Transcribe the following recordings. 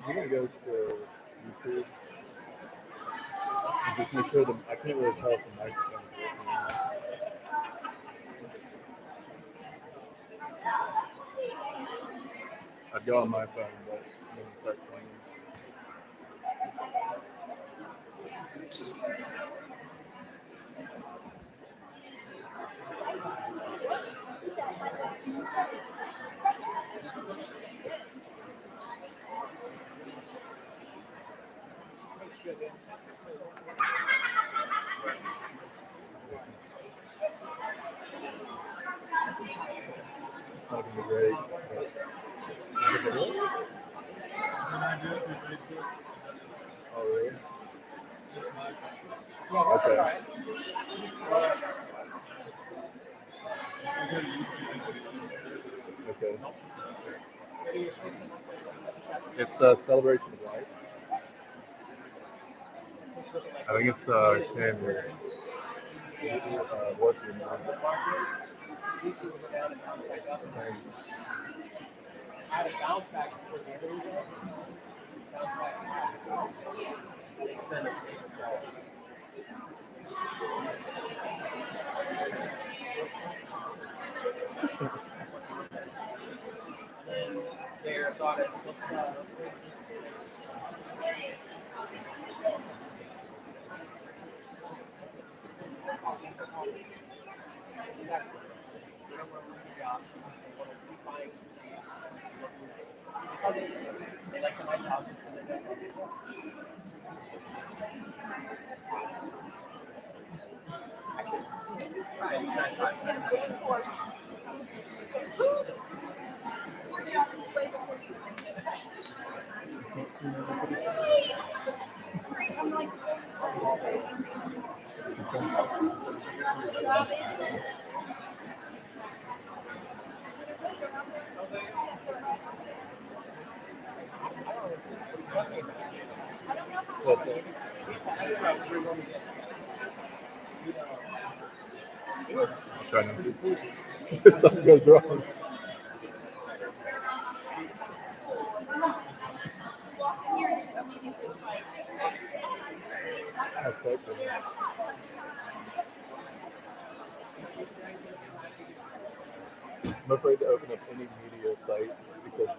I'm gonna go to YouTube and just make sure that I can't really tell if the microphone's working or not. I'd go on my phone, but I'm gonna start playing. Not gonna be great. But... Oh, really? Okay. Okay. It's a celebration of life. I think it's 10 years. Working on it. I had a bounce back towards the end of the day. Bounce back. It's been a state of flow. And their thought is, let's exactly. They don't want to lose a job. They want to keep buying PCs. They like the nice houses, so they don't want people. Actually, right, you guys got I'll try not to. If something goes wrong. That's quite cool. I'm afraid to open up any media site because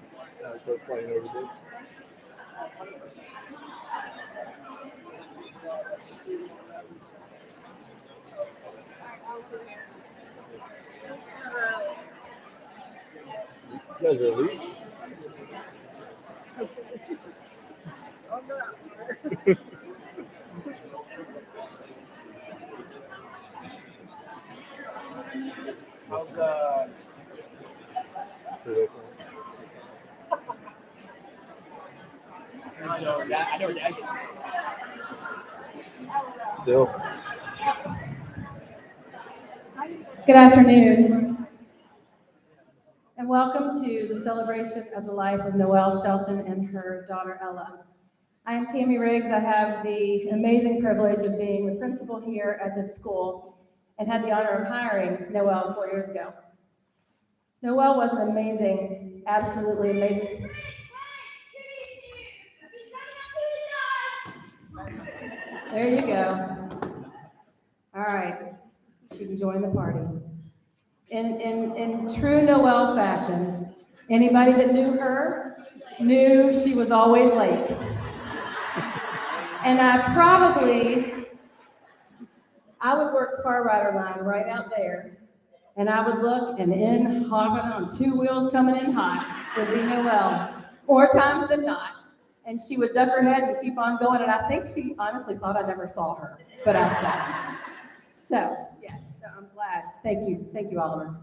I start playing over there. You guys are elite. How's Ridiculous. I know where Dad gets it. Still. Good afternoon, and welcome to the celebration of the life of Noelle Shelton and her daughter Ella. I am Tammy Riggs. I have the amazing privilege of being the principal here at this school and had the honor of hiring Noelle 4 years ago. Noelle was an amazing, absolutely amazing. There you go. All right, she can join the party. In true Noelle fashion, anybody that knew her knew she was always late. And I would work car rider line right out there, and I would look, and in hopping on two wheels coming in hot would be Noelle, more times than not. And she would duck her head and keep on going, and I think she honestly thought I never saw her, but I saw her. So, yes, so I'm glad. Thank you, Oliver.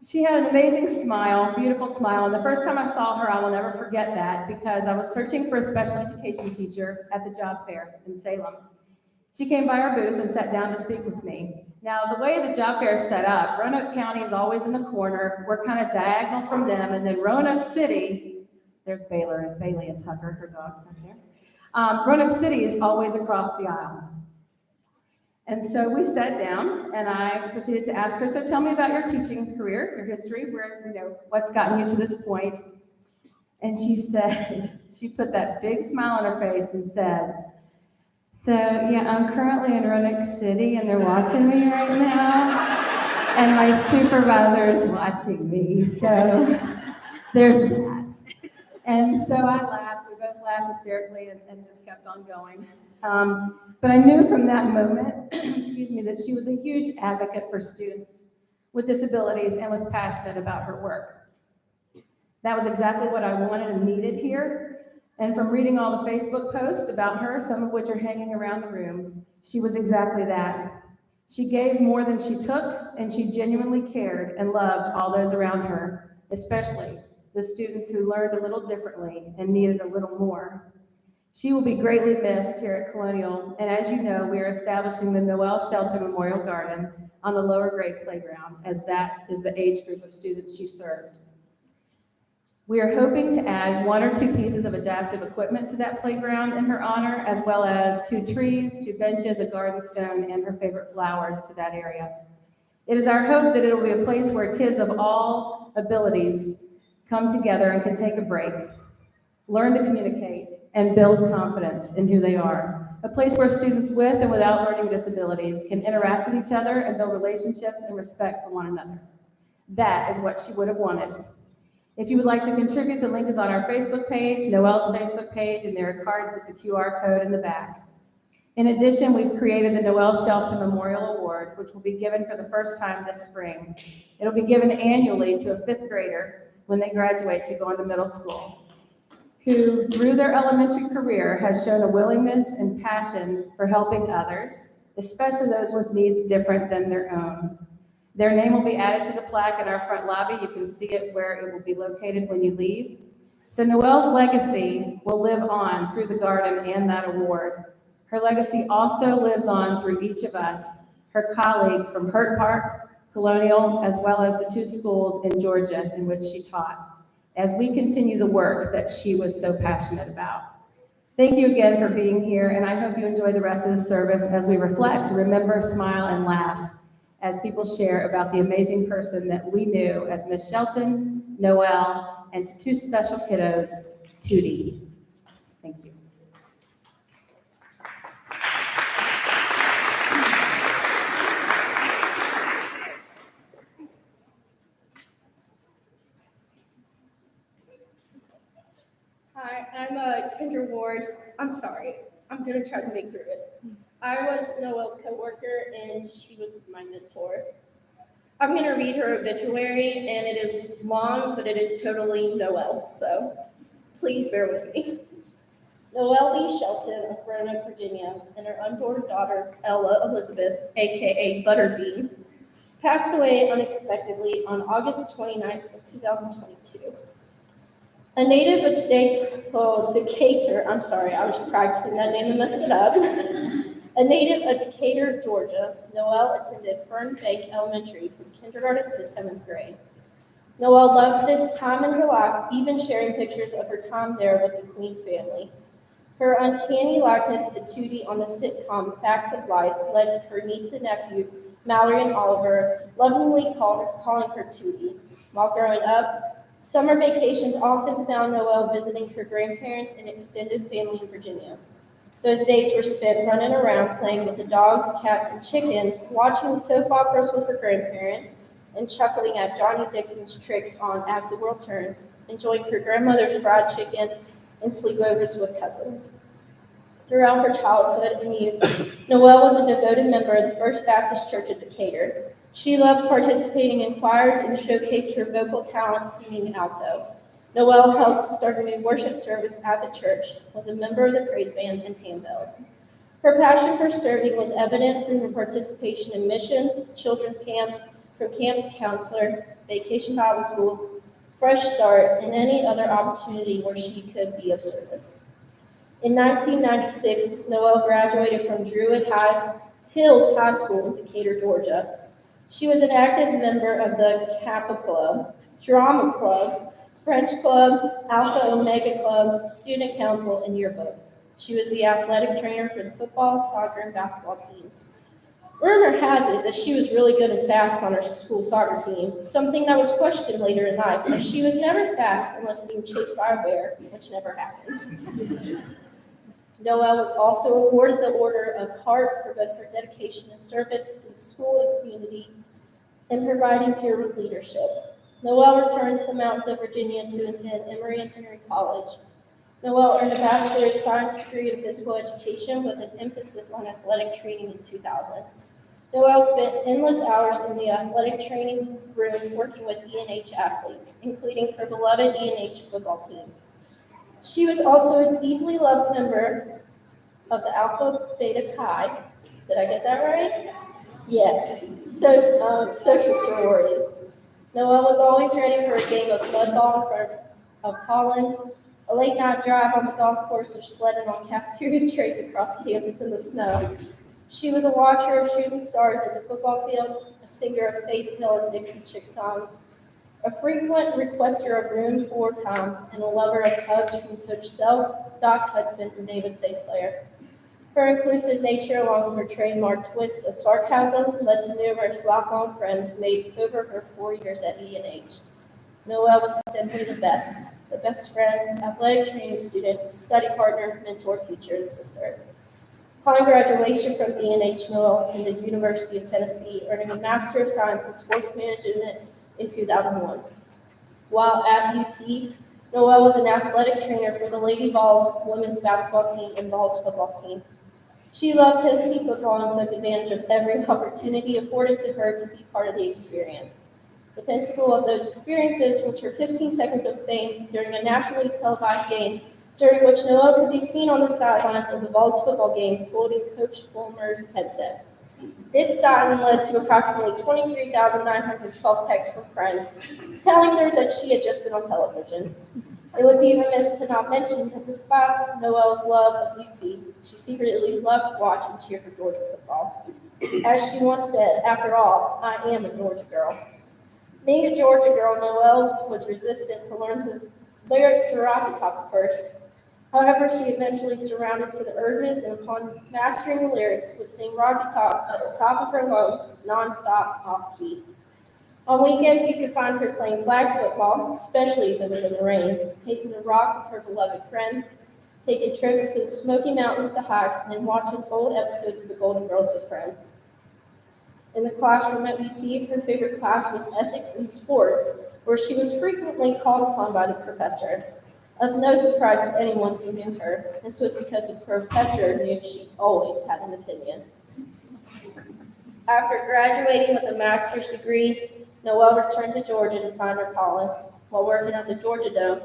She had an amazing smile, beautiful smile, and the first time I saw her, I will never forget that because I was searching for a special education teacher at the job fair in Salem. She came by our booth and sat down to speak with me. Now, the way the job fair is set up, Roanoke County is always in the corner. We're kind of diagonal from them, and then Roanoke City, there's Bailey and Tucker, her dogs right there. Roanoke City is always across the aisle. And so we sat down, and I proceeded to ask her, so tell me about your teaching career, your history, what's gotten you to this point. And she said, she put that big smile on her face and said, so yeah, I'm currently in Roanoke City, and they're watching me right now, and my supervisor is watching me, so there's that. And so I laughed, we both laughed hysterically and just kept on going. But I knew from that moment, that she was a huge advocate for students with disabilities and was passionate about her work. That was exactly what I wanted and needed here. And from reading all the Facebook posts about her, some of which are hanging around the room, she was exactly that. She gave more than she took, and she genuinely cared and loved all those around her, especially the students who learned a little differently and needed a little more. She will be greatly missed here at Colonial, and as you know, we are establishing the Noelle Shelton Memorial Garden on the lower grade playground, as that is the age group of students she served. We are hoping to add 1 or 2 pieces of adaptive equipment to that playground in her honor, as well as 2 trees, 2 benches, a garden stone, and her favorite flowers to that area. It is our hope that it will be a place where kids of all abilities come together and can take a break, learn to communicate, and build confidence in who they are. A place where students with and without learning disabilities can interact with each other and build relationships and respect for one another. That is what she would have wanted. If you would like to contribute, the link is on our Facebook page, Noelle's Facebook page, and there are cards with the QR code in the back. In addition, we've created the Noelle Shelton Memorial Award, which will be given for the first time this spring. It'll be given annually to a 5th grader when they graduate to go into middle school, who, through their elementary career, has shown a willingness and passion for helping others, especially those with needs different than their own. Their name will be added to the plaque in our front lobby. You can see it where it will be located when you leave. So Noelle's legacy will live on through the garden and that award. Her legacy also lives on through each of us, her colleagues from Hurt Park, Colonial, as well as the 2 schools in Georgia in which she taught, as we continue the work that she was so passionate about. Thank you again for being here, and I hope you enjoy the rest of the service as we reflect, remember, smile, and laugh as people share about the amazing person that we knew as Miss Shelton, Noelle, and to 2 special kiddos, Tootie. Thank you. Hi, I'm Kendra Ward. I'm sorry. I'm going to try to make through it. I was Noelle's coworker, and she was my mentor. I'm going to read her obituary, and it is long, but it is totally Noelle, so please bear with me. Noelle Leigh Shelton of Roanoke, Virginia, and her unborn daughter, Ella Elizabeth, aka Butterbean, passed away unexpectedly on August 29th of 2022. A native of Decatur, I'm sorry, I was practicing that name and messed it up. A native of Decatur, Georgia, Noelle attended Fern Bank Elementary from kindergarten to 7th grade. Noelle loved this time in her life, even sharing pictures of her time there with the Queen family. Her uncanny likeness to Tootie on the sitcom Facts of Life led to her niece and nephew, Mallory and Oliver, lovingly calling her Tootie. While growing up, summer vacations often found Noelle visiting her grandparents and extended family in Virginia. Those days were spent running around playing with the dogs, cats, and chickens, watching soap operas with her grandparents, and chuckling at Johnny Dixon's tricks on As the World Turns, enjoying her grandmother's fried chicken and sleepovers with cousins. Throughout her childhood and youth, Noelle was a devoted member of the First Baptist Church at Decatur. She loved participating in choirs and showcased her vocal talents singing alto. Noelle helped start a new worship service at the church, was a member of the praise band, and handbells. Her passion for serving was evident through her participation in missions, children's camps, from camp to counselor, vacation Bible schools, Fresh Start, and any other opportunity where she could be of service. In 1996, Noelle graduated from Druid Hills High School in Decatur, Georgia. She was an active member of the Kappa Club, Drama Club, French Club, Alpha Omega Club, Student Council, and Yearbook. She was the athletic trainer for the football, soccer, and basketball teams. Rumor has it that she was really good and fast on her school soccer team, something that was questioned later in life, but she was never fast unless being chased by a bear, which never happened. Noelle was also awarded the Order of Heart for both her dedication and service to the school and community and providing peer leadership. Noelle returned to the mountains of Virginia to attend Emory and Henry College. Noelle earned a Bachelor of Science degree in Physical Education with an emphasis on athletic training in 2000. Noelle spent endless hours in the athletic training room working with ENH athletes, including her beloved ENH football team. She was also a deeply loved member of the Alpha Beta Chi. Did I get that right? Yes. Social sorority. Noelle was always ready for a game of mud ball in front of Collins, a late night drive on the golf course, or sledding on cafeteria trays across campus in the snow. She was a watcher of shooting stars at the football field, a singer of Faith Hill and Dixie Chick songs, a frequent requester of room floor time, and a lover of hugs from Coach Self, Doc Hudson, and David St. Clair. Her inclusive nature, along with her trademark twist of sarcasm, led to numerous lifelong friends made over her 4 years at ENH. Noelle was simply the best friend, athletic training student, study partner, mentor, teacher, and sister. Upon graduation from ENH, Noelle attended University of Tennessee, earning a Master of Science in Sports Management in 2001. While at UT, Noelle was an athletic trainer for the Lady Vols women's basketball team and Vols football team. She loved Tennessee football and took advantage of every opportunity afforded to her to be part of the experience. The pinnacle of those experiences was her 15 seconds of fame during a nationally televised game, during which Noelle could be seen on the sidelines of the Vols football game holding Coach Fulmer's headset. This sighting led to approximately 23,912 texts from friends telling her that she had just been on television. It would be remiss to not mention that despite Noelle's love of UT, she secretly loved to watch and cheer for Georgia football. As she once said, "After all, I am a Georgia girl." Being a Georgia girl, Noelle was resistant to learn the lyrics to Rocky Top at first. However, she eventually surrendered to the urges and upon mastering the lyrics, would sing Rocky Top at the top of her lungs, non-stop, off-key. On weekends, you could find her playing flag football, especially if it was in the rain, taking the rock with her beloved friends, taking trips to the Smoky Mountains to hike, and watching old episodes of The Golden Girls with friends. In the classroom at UT, her favorite class was ethics and sports, where she was frequently called upon by the professor. Of no surprise to anyone who knew her, this was because the professor knew she always had an opinion. After graduating with a master's degree, Noelle returned to Georgia to find her calling. While working at the Georgia Dome,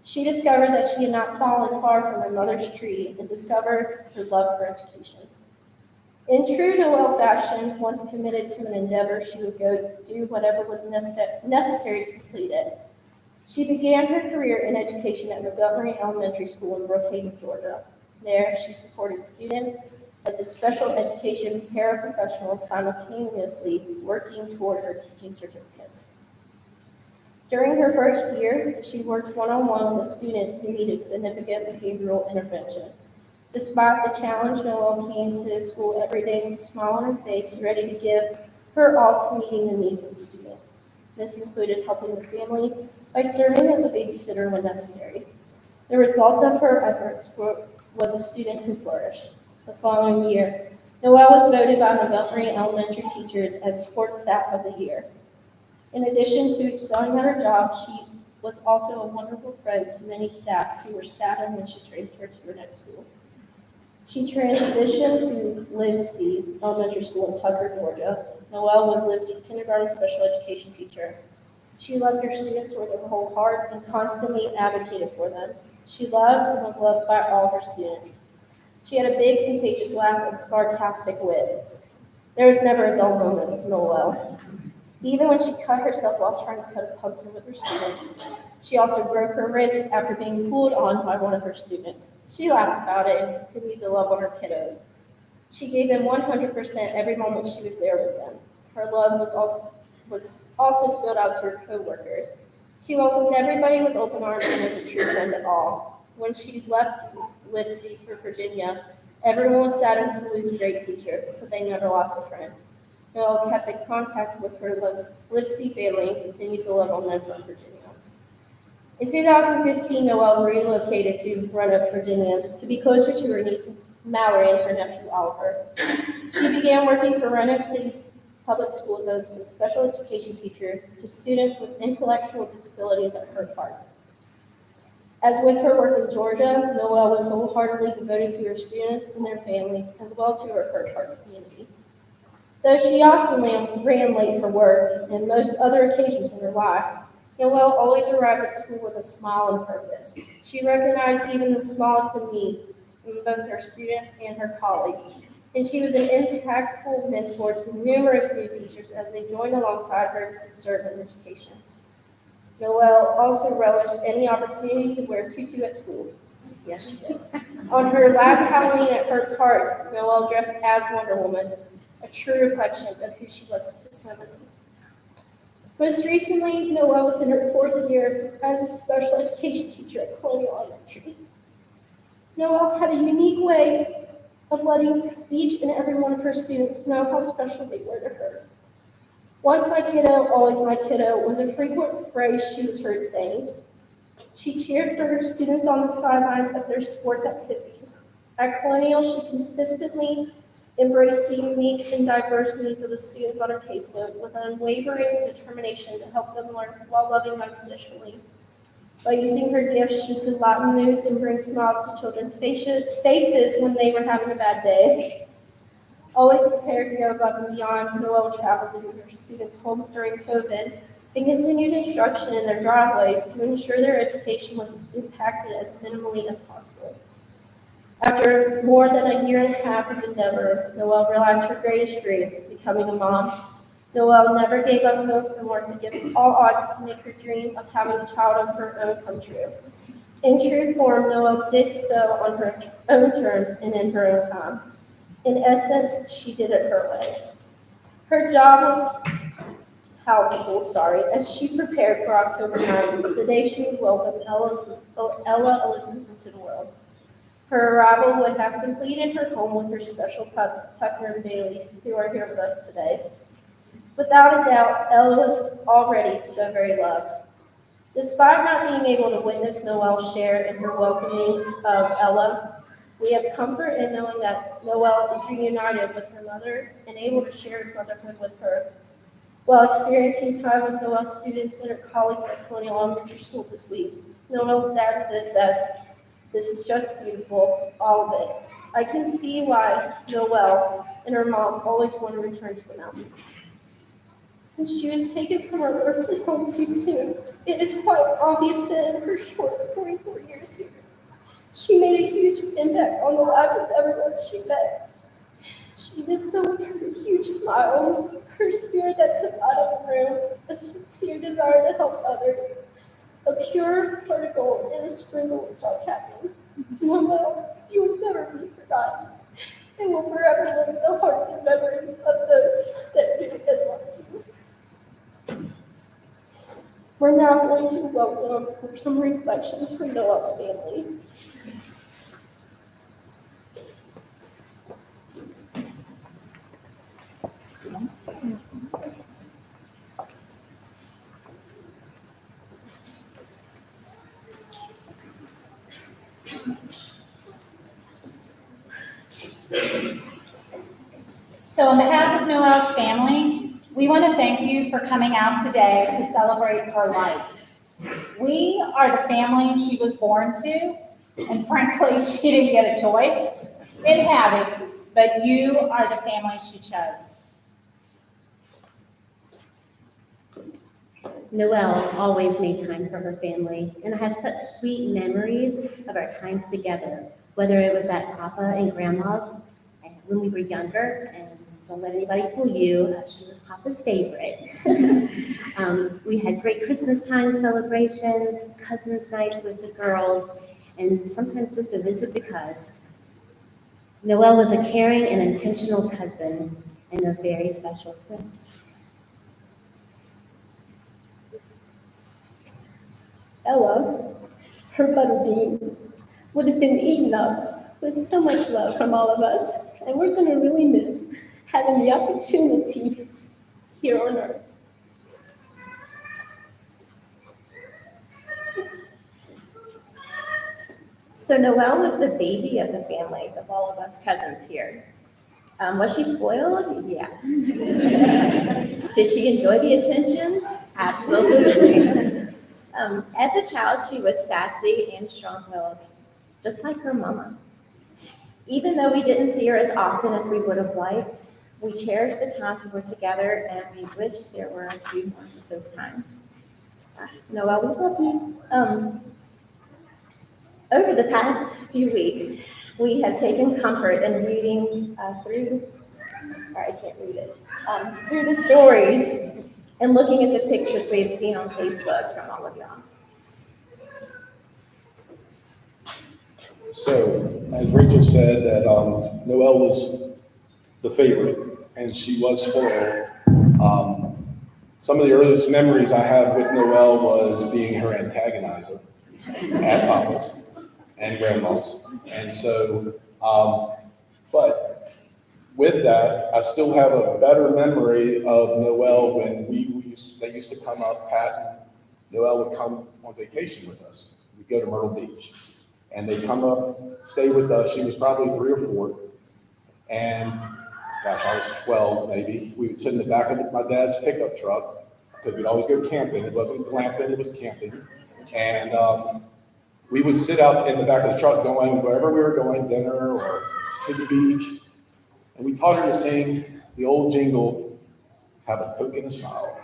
she discovered that she had not fallen far from her mother's tree and discovered her love for education. In true Noelle fashion, once committed to an endeavor, she would go do whatever was necessary to complete it. She began her career in education at Montgomery Elementary School in Brookhaven, Georgia. There, she supported students as a special education paraprofessional, simultaneously working toward her teaching certificates. During her first year, she worked one-on-one with a student who needed significant behavioral intervention. Despite the challenge, Noelle came to school every day with a smile on her face, ready to give her all to meeting the needs of the student. This included helping the family by serving as a babysitter when necessary. The result of her efforts was a student who flourished. The following year, Noelle was voted by Montgomery Elementary teachers as Sports Staff of the Year. In addition to excelling at her job, she was also a wonderful friend to many staff who were saddened when she transferred to her next school. She transitioned to Livesey Elementary School in Tucker, Georgia. Noelle was Livesey's kindergarten special education teacher. She loved her students with her whole heart and constantly advocated for them. She loved and was loved by all her students. She had a big, contagious laugh and sarcastic wit. There was never a dull moment with Noelle. Even when she cut herself while trying to cut a pumpkin with her students, she also broke her wrist after being pulled on by one of her students. She laughed about it and continued to love on her kiddos. She gave them 100% every moment she was there with them. Her love was also spilled out to her co-workers. She welcomed everybody with open arms and was a true friend to all. When she left Livesey for Virginia, everyone was saddened to lose a great teacher, but they never lost a friend. Noelle kept in contact with her Livesey family and continued to love on them from Virginia. In 2015, Noelle relocated to Roanoke, Virginia, to be closer to her niece Mallory and her nephew Oliver. She began working for Roanoke City Public Schools as a special education teacher to students with intellectual disabilities at Hurt Park. As with her work in Georgia, Noelle was wholeheartedly devoted to her students and their families, as well as to her Hurt Park community. Though she often ran late for work and most other occasions in her life, Noelle always arrived at school with a smile and purpose. She recognized even the smallest of needs in both her students and her colleagues, and she was an impactful mentor to numerous new teachers as they joined alongside her to serve in education. Noelle also relished any opportunity to wear a tutu at school. Yes, she did. On her last Halloween at Hurt Park, Noelle dressed as Wonder Woman, a true reflection of who she was to so many. Most recently, Noelle was in her 4th year as a special education teacher at Colonial Elementary. Noelle had a unique way of letting each and every one of her students know how special they were to her. Once my kiddo, always my kiddo was a frequent phrase she was heard saying. She cheered for her students on the sidelines of their sports activities. At Colonial, she consistently embraced the unique and diverse needs of the students on her caseload with an unwavering determination to help them learn while loving them unconditionally. By using her gifts, she could lighten moods and bring smiles to children's faces when they were having a bad day. Always prepared to go above and beyond, Noelle traveled to her students' homes during COVID and continued instruction in their driveways to ensure their education was impacted as minimally as possible. After more than a year and a half of endeavor, Noelle realized her greatest dream, becoming a mom. Noelle never gave up hope and worked against all odds to make her dream of having a child of her own come true. In true form, Noelle did so on her own terms and in her own time. In essence, she did it her way. Her job was palpable, as she prepared for October 9th, the day she would welcome Ella Elizabeth into the world. Her arrival would have completed her home with her special pups, Tucker and Bailey, who are here with us today. Without a doubt, Ella was already so very loved. Despite not being able to witness Noelle share in her welcoming of Ella, we have comfort in knowing that Noelle is reunited with her mother and able to share motherhood with her. While experiencing time with Noelle's students and her colleagues at Colonial Elementary School this week, Noelle's dad said best, "This is just beautiful, all of it. I can see why Noelle and her mom always want to return to the mountains." And she was taken from her earthly home too soon. It is quite obvious that in her short 44 years here, she made a huge impact on the lives of everyone she met. She did so with her huge smile, her spirit that could out of the room, a sincere desire to help others, a pure heart of gold, and a sprinkle of sarcasm. Noelle, you will never be forgotten, and will forever live in the hearts and memories of those that knew and loved you. We're now going to welcome some reflections from Noelle's family. So on behalf of Noelle's family, we want to thank you for coming out today to celebrate her life. We are the family she was born to, and frankly, she didn't get a choice in having, but you are the family she chose. Noelle always made time for her family, and I have such sweet memories of our times together, whether it was at Papa and Grandma's when we were younger, and don't let anybody fool you, she was Papa's favorite. We had great Christmas time celebrations, cousins' nights with the girls, and sometimes just a visit because. Noelle was a caring and intentional cousin and a very special friend. Ella, her butterbean, would have been eaten up with so much love from all of us, and we're going to really miss having the opportunity here on earth. So Noelle was the baby of the family, of all of us cousins here. Was she spoiled? Yes. Did she enjoy the attention? Absolutely. As a child, she was sassy and strong-willed, just like her mama. Even though we didn't see her as often as we would have liked, we cherished the times we were together, and we wish there were a few more of those times. Noelle, we love you. Over the past few weeks, we have taken comfort in reading through the stories and looking at the pictures we've seen on Facebook from all of y'all. So, as Rachel said, that Noelle was the favorite, and she was spoiled. Some of the earliest memories I have with Noelle was being her antagonizer at Papa's and Grandma's. And so, but with that, I still have a better memory of Noelle when they used to come up, Pat and Noelle would come on vacation with us. We'd go to Myrtle Beach. And they'd come up, stay with us. She was probably 3 or 4. And gosh, I was 12 maybe. We would sit in the back of my dad's pickup truck because we'd always go camping. It wasn't glamping, it was camping. And we would sit out in the back of the truck going wherever we were going, dinner or to the beach. And we taught her to sing the old jingle, "Have a Coke and a Smile."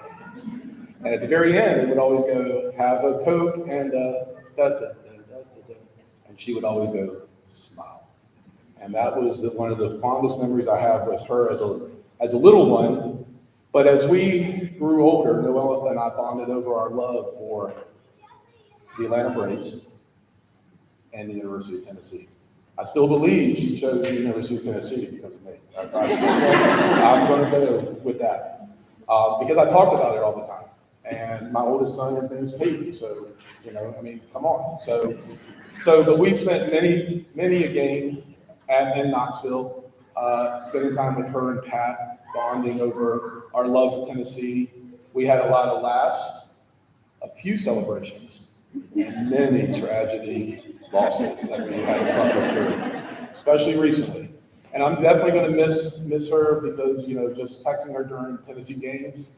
And at the very end, it would always go, "Have a Coke and a da-da." And she would always go, "Smile." And that was one of the fondest memories I have with her as a little one. But as we grew older, Noelle and I bonded over our love for the Atlanta Braves and the University of Tennessee. I still believe she chose the University of Tennessee because of me. I'm going to go with that because I talked about it all the time. And my oldest son, his name is Peyton. So, come on. But we spent many a game in Knoxville, spending time with her and Pat, bonding over our love for Tennessee. We had a lot of laughs, a few celebrations, and many tragedy losses that we had to suffer through, especially recently. And I'm definitely going to miss her because, just texting her during Tennessee games,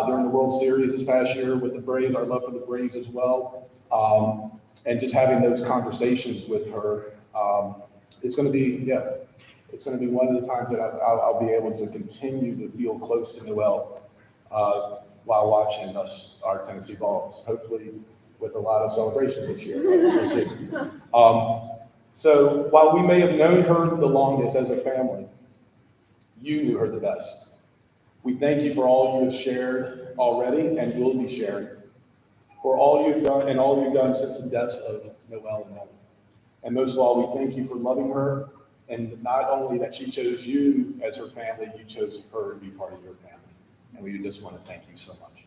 during the World Series this past year with the Braves, our love for the Braves as well. And just having those conversations with her, it's going to be one of the times that I'll be able to continue to feel close to Noelle while watching our Tennessee Vols, hopefully with a lot of celebrations this year. We'll see. So while we may have known her the longest as a family, you knew her the best. We thank you for all you have shared already and will be sharing, for all you've done and all you've done since the deaths of Noelle and Ellen. And most of all, we thank you for loving her, and not only that she chose you as her family, you chose her to be part of your family. And we just want to thank you so much.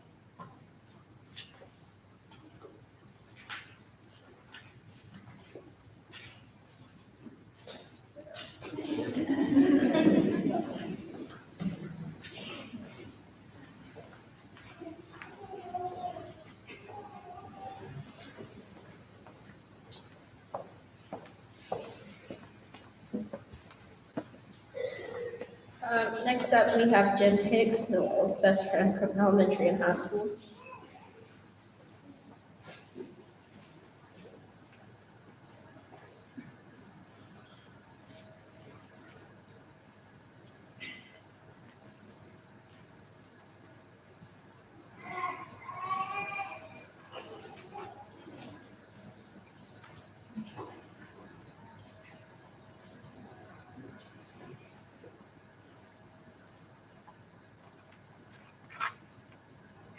Next up, we have Jen Hicks, Noelle's best friend from elementary and high school.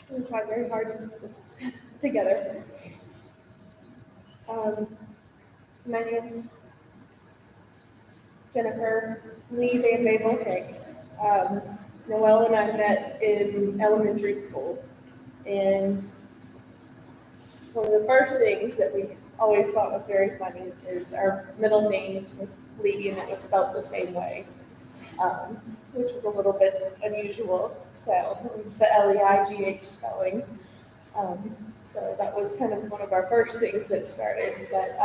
We tried very hard to put this together. My name's Jennifer Lee Van Babel Hicks. Noelle and I met in elementary school, and one of the first things that we always thought was very funny is our middle names was Lee and it was spelled the same way, which was a little bit unusual. So it was the Leigh spelling. So that was kind of one of our first things that started. But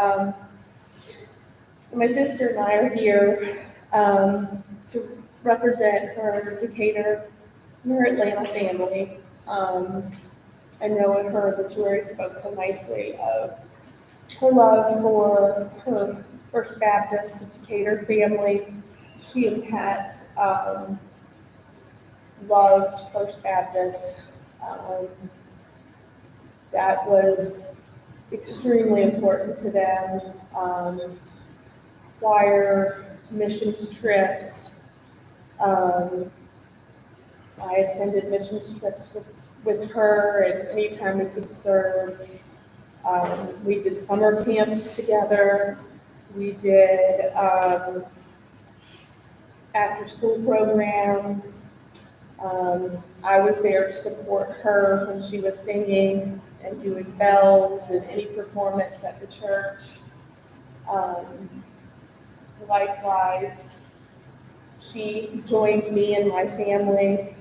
my sister and I are here to represent her Decatur, her Atlanta family. I know in her obituary spoke so nicely of her love for her First Baptist Decatur family. She and Pat loved First Baptist. That was extremely important to them. Choir, missions trips. I attended missions trips with her, and anytime we could serve. We did summer camps together. We did after-school programs. I was there to support her when she was singing and doing bells and any performance at the church. Likewise, she joined me and my family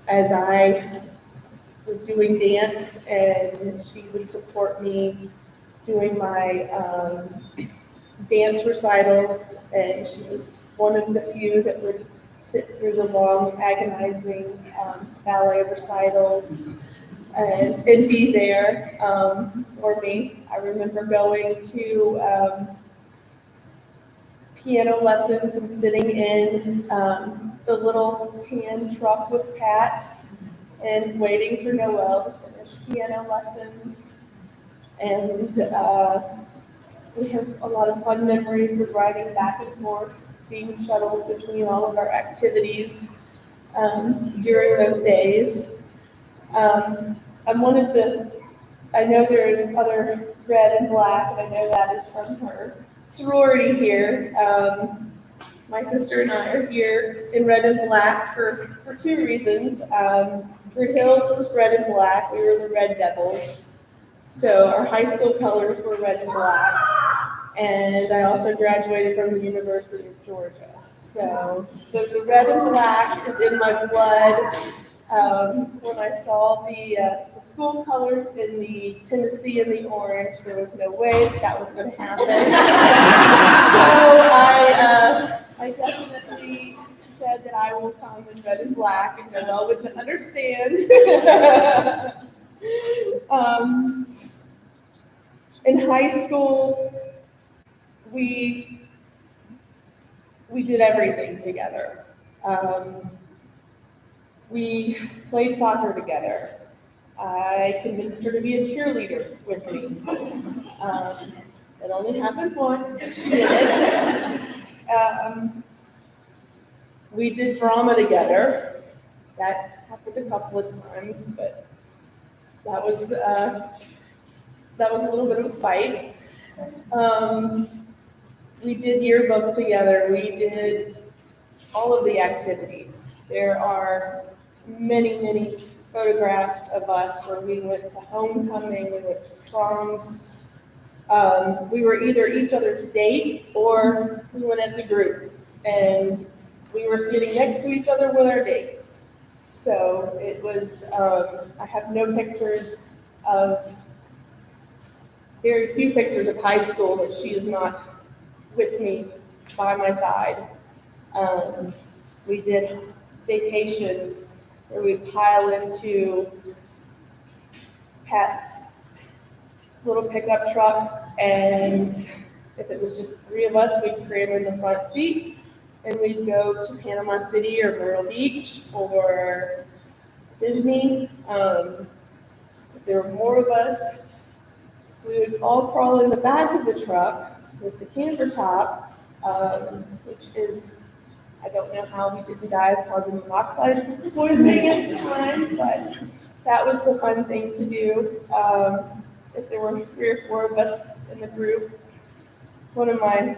as I was doing dance, and she would support me doing my dance recitals, and she was one of the few that would sit through the long, agonizing ballet recitals and be there for me. I remember going to piano lessons and sitting in the little tan truck with Pat and waiting for Noelle to finish piano lessons. And we have a lot of fun memories of riding back and forth, being shuttled between all of our activities during those days. I'm one of the, I know there's other red and black, and I know that is from her sorority here. My sister and I are here in red and black for two reasons. Druid Hills was red and black. We were the Red Devils. So our high school colors were red and black. And I also graduated from the University of Georgia. So the red and black is in my blood. When I saw the school colors in the Tennessee and the orange, there was no way that was going to happen. So I definitely said that I will come in red and black, and Noelle would understand. In high school, we did everything together. We played soccer together. I convinced her to be a cheerleader with me. It only happened once, but she did it. We did drama together. That happened a couple of times, but that was a little bit of a fight. We did yearbook together. We did all of the activities. There are many, many photographs of us where we went to homecoming, we went to proms. We were either each other's date or we went as a group, and we were sitting next to each other with our dates. So it was, I have no pictures of, very few pictures of high school that she is not with me by my side. We did vacations where we'd pile into Pat's little pickup truck, and if it was just three of us, we'd cram in the front seat, and we'd go to Panama City or Myrtle Beach or Disney. If there were more of us, we would all crawl in the back of the truck with the camper top, which is, I don't know how we didn't die of carbon monoxide poisoning at the time, but that was the fun thing to do. If there were 3 or 4 of us in the group, one of my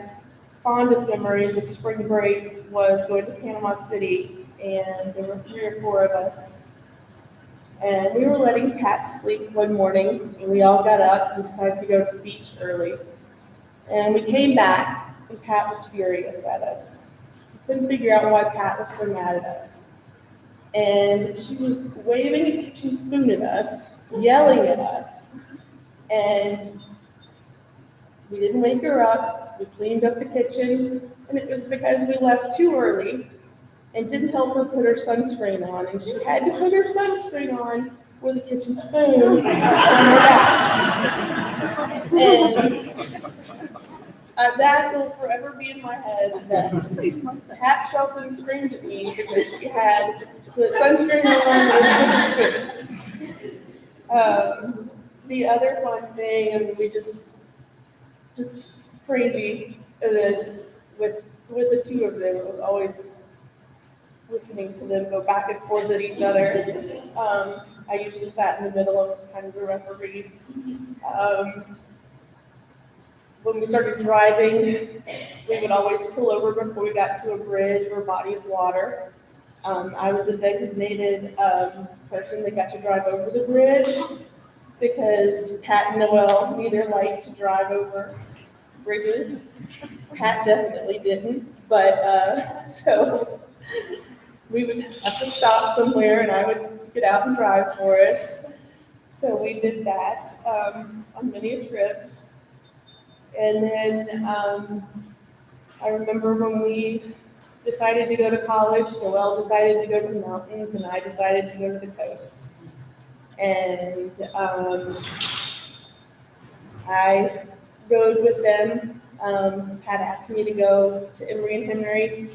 fondest memories of spring break was going to Panama City, and there were 3 or 4 of us. And we were letting Pat sleep one morning, and we all got up and decided to go to the beach early. And we came back, and Pat was furious at us. We couldn't figure out why Pat was so mad at us. And she was waving a kitchen spoon at us, yelling at us, and we didn't wake her up. We cleaned up the kitchen, and it was because we left too early and didn't help her put her sunscreen on, and she had to put her sunscreen on with a kitchen spoon on her back. And that will forever be in my head, that Pat Shelton screamed at me because she had to put sunscreen on with a kitchen spoon. The other fun thing, and we just crazy events with the two of them. It was always listening to them go back and forth at each other. I usually sat in the middle and was kind of the referee. When we started driving, we would always pull over before we got to a bridge or body of water. I was a designated person that got to drive over the bridge because Pat and Noelle neither liked to drive over bridges. Pat definitely didn't, but so we would have to stop somewhere and I would get out and drive for us. So we did that on many trips. And then I remember when we decided to go to college, Noelle decided to go to the mountains and I decided to go to the coast. And I rode with them. Pat asked me to go to Emory and Henry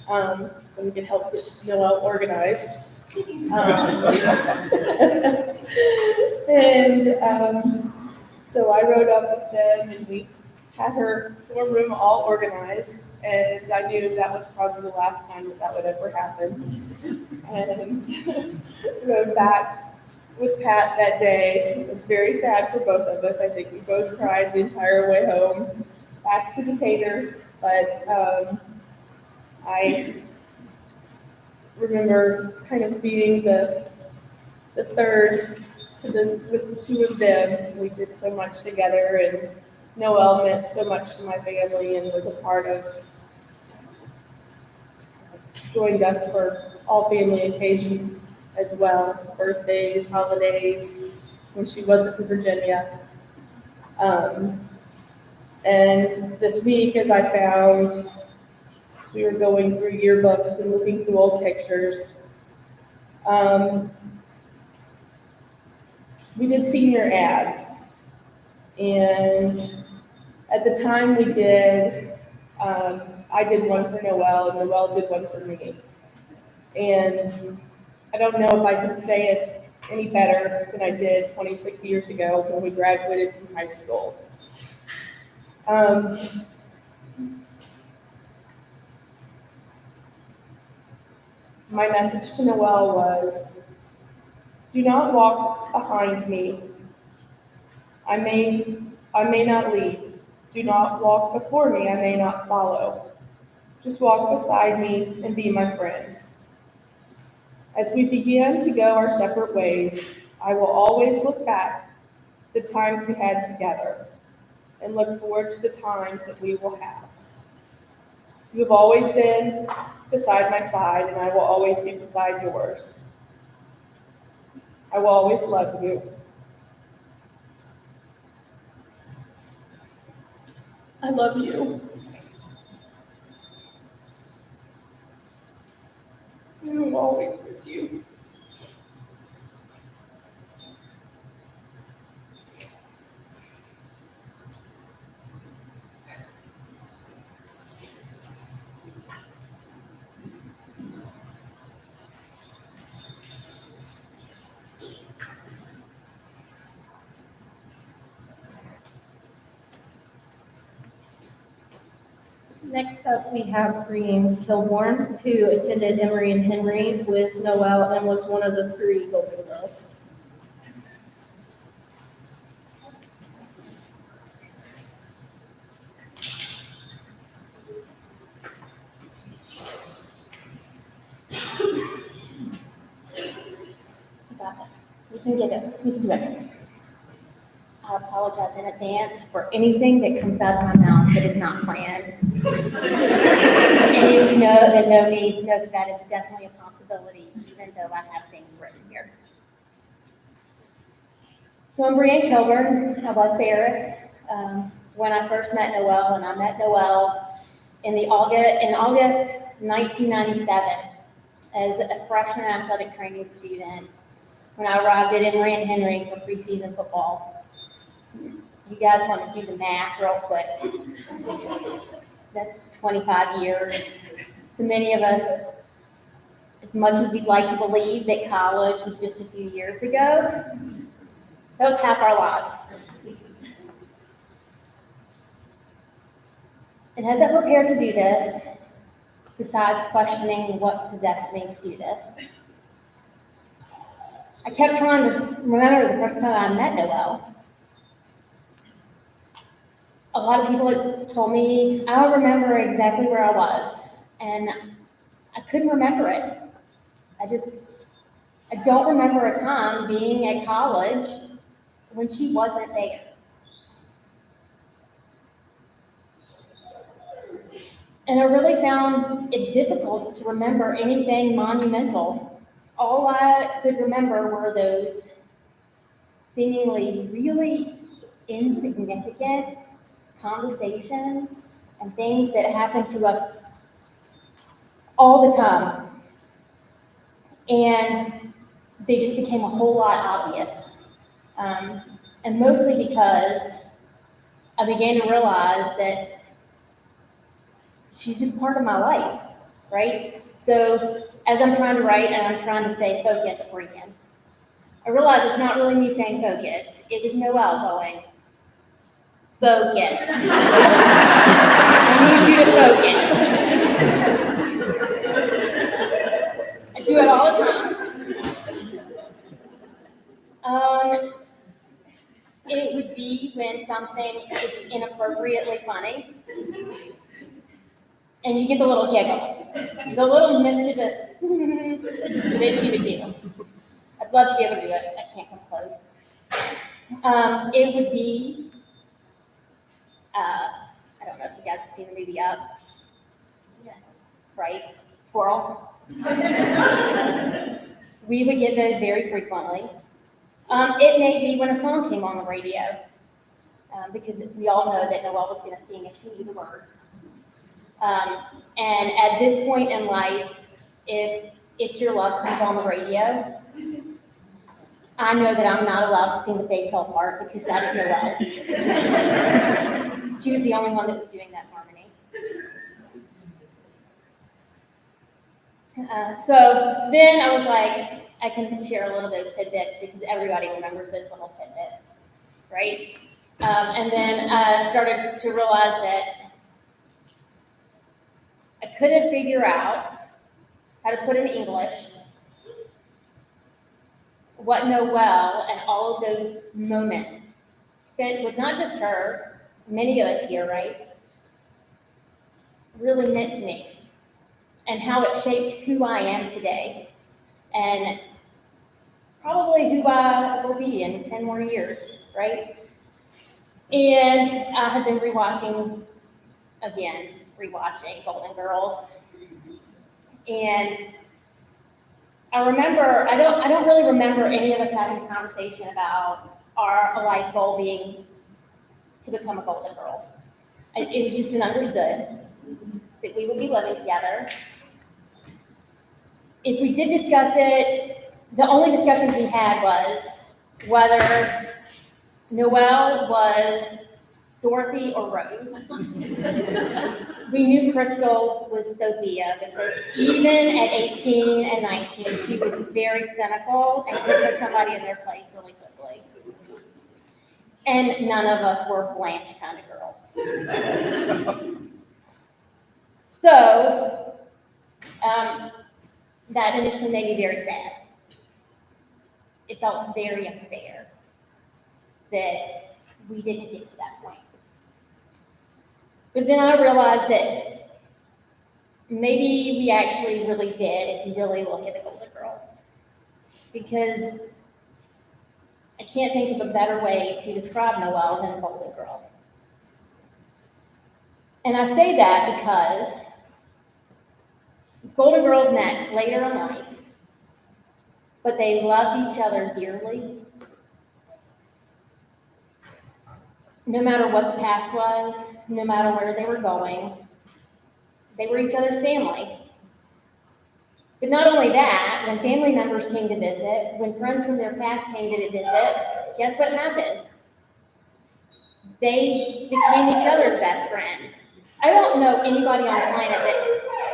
so we could help get Noelle organized. So I rode up with them and we had her dorm room all organized, and I knew that was probably the last time that would ever happen. And rode back with Pat that day. It was very sad for both of us. I think we both cried the entire way home back to Decatur, but I remember kind of being the third with the two of them. We did so much together, and Noelle meant so much to my family and was a part of, joined us for all family occasions as well, birthdays, holidays, when she wasn't in Virginia. And this week, as I found, we were going through yearbooks and looking through old pictures. We did senior ads, and at the time we did, I did one for Noelle, and Noelle did one for me. And I don't know if I can say it any better than I did 26 years ago when we graduated from high school. my message to Noelle was, do not walk behind me. I may not lead. Do not walk before me. I may not follow. Just walk beside me and be my friend. As we begin to go our separate ways, I will always look back the times we had together and look forward to the times that we will have. You have always been beside my side, and I will always be beside yours. I will always love you. I love you. And I will always miss you. Next up, we have Green Kilborn, who attended Emory and Henry with Noelle and was one of the 3 Golden Girls. We can get it. We can do it. I apologize in advance for anything that comes out of my mouth that is not planned. And you know me, know that that is definitely a possibility, even though I have things written here. So I'm Brianne Kilburn. I was Ferris when I first met Noelle, and I met Noelle in August 1997 as a freshman athletic training student when I arrived at Emory and Henry for preseason football. You guys want to do the math real quick. That's 25 years. So many of us, as much as we'd like to believe that college was just a few years ago, that was half our lives. And as I prepared to do this, besides questioning what possessed me to do this, I kept trying to remember the first time I met Noelle. A lot of people had told me I don't remember exactly where I was, and I couldn't remember it. I don't remember a time being at college when she wasn't there. And I really found it difficult to remember anything monumental. All I could remember were those seemingly really insignificant conversations and things that happen to us all the time. And they just became a whole lot obvious. And mostly because I began to realize that she's just part of my life, right? So as I'm trying to write and I'm trying to say focus, Brianne, I realize it's not really me saying focus. It was Noelle going, focus. I need you to focus. I do it all the time. It would be when something is inappropriately funny, and you get the little giggle, the little mischievous that she would do. I'd love to be able to do it. I can't come close. It would be, I don't know if you guys have seen the movie Up. Yeah. Right? Squirrel. We would get those very frequently. It may be when a song came on the radio, because we all know that Noelle was going to sing if she knew the words. And at this point in life, if It's Your Love comes on the radio, I know that I'm not allowed to sing the Faith Hill part because that is Noelle's. She was the only one that was doing that harmony. So then I was like, I can share a little of those tidbits because everybody remembers those little tidbits, right? And then I started to realize that I couldn't figure out how to put in English what Noelle and all of those moments spent with not just her, many of us here, right, really meant to me, and how it shaped who I am today, and probably who I will be in 10 more years, right? And I have been rewatching Golden Girls. And I remember, I don't really remember any of us having a conversation about our life goal being to become a Golden Girl. It was just an understood that we would be living together. If we did discuss it, the only discussions we had was whether Noelle was Dorothy or Rose. We knew Crystal was Sophia because even at 18 and 19, she was very cynical and could put somebody in their place really quickly. And none of us were Blanche kind of girls. So, that initially made me very sad. It felt very unfair that we didn't get to that point. But then I realized that maybe we actually really did if you really look at the Golden Girls. Because I can't think of a better way to describe Noelle than a Golden Girl. And I say that because Golden Girls met later in life, but they loved each other dearly. No matter what the past was, no matter where they were going, they were each other's family. But not only that, when family members came to visit, when friends from their past came to visit, guess what happened? They became each other's best friends. I don't know anybody on the planet that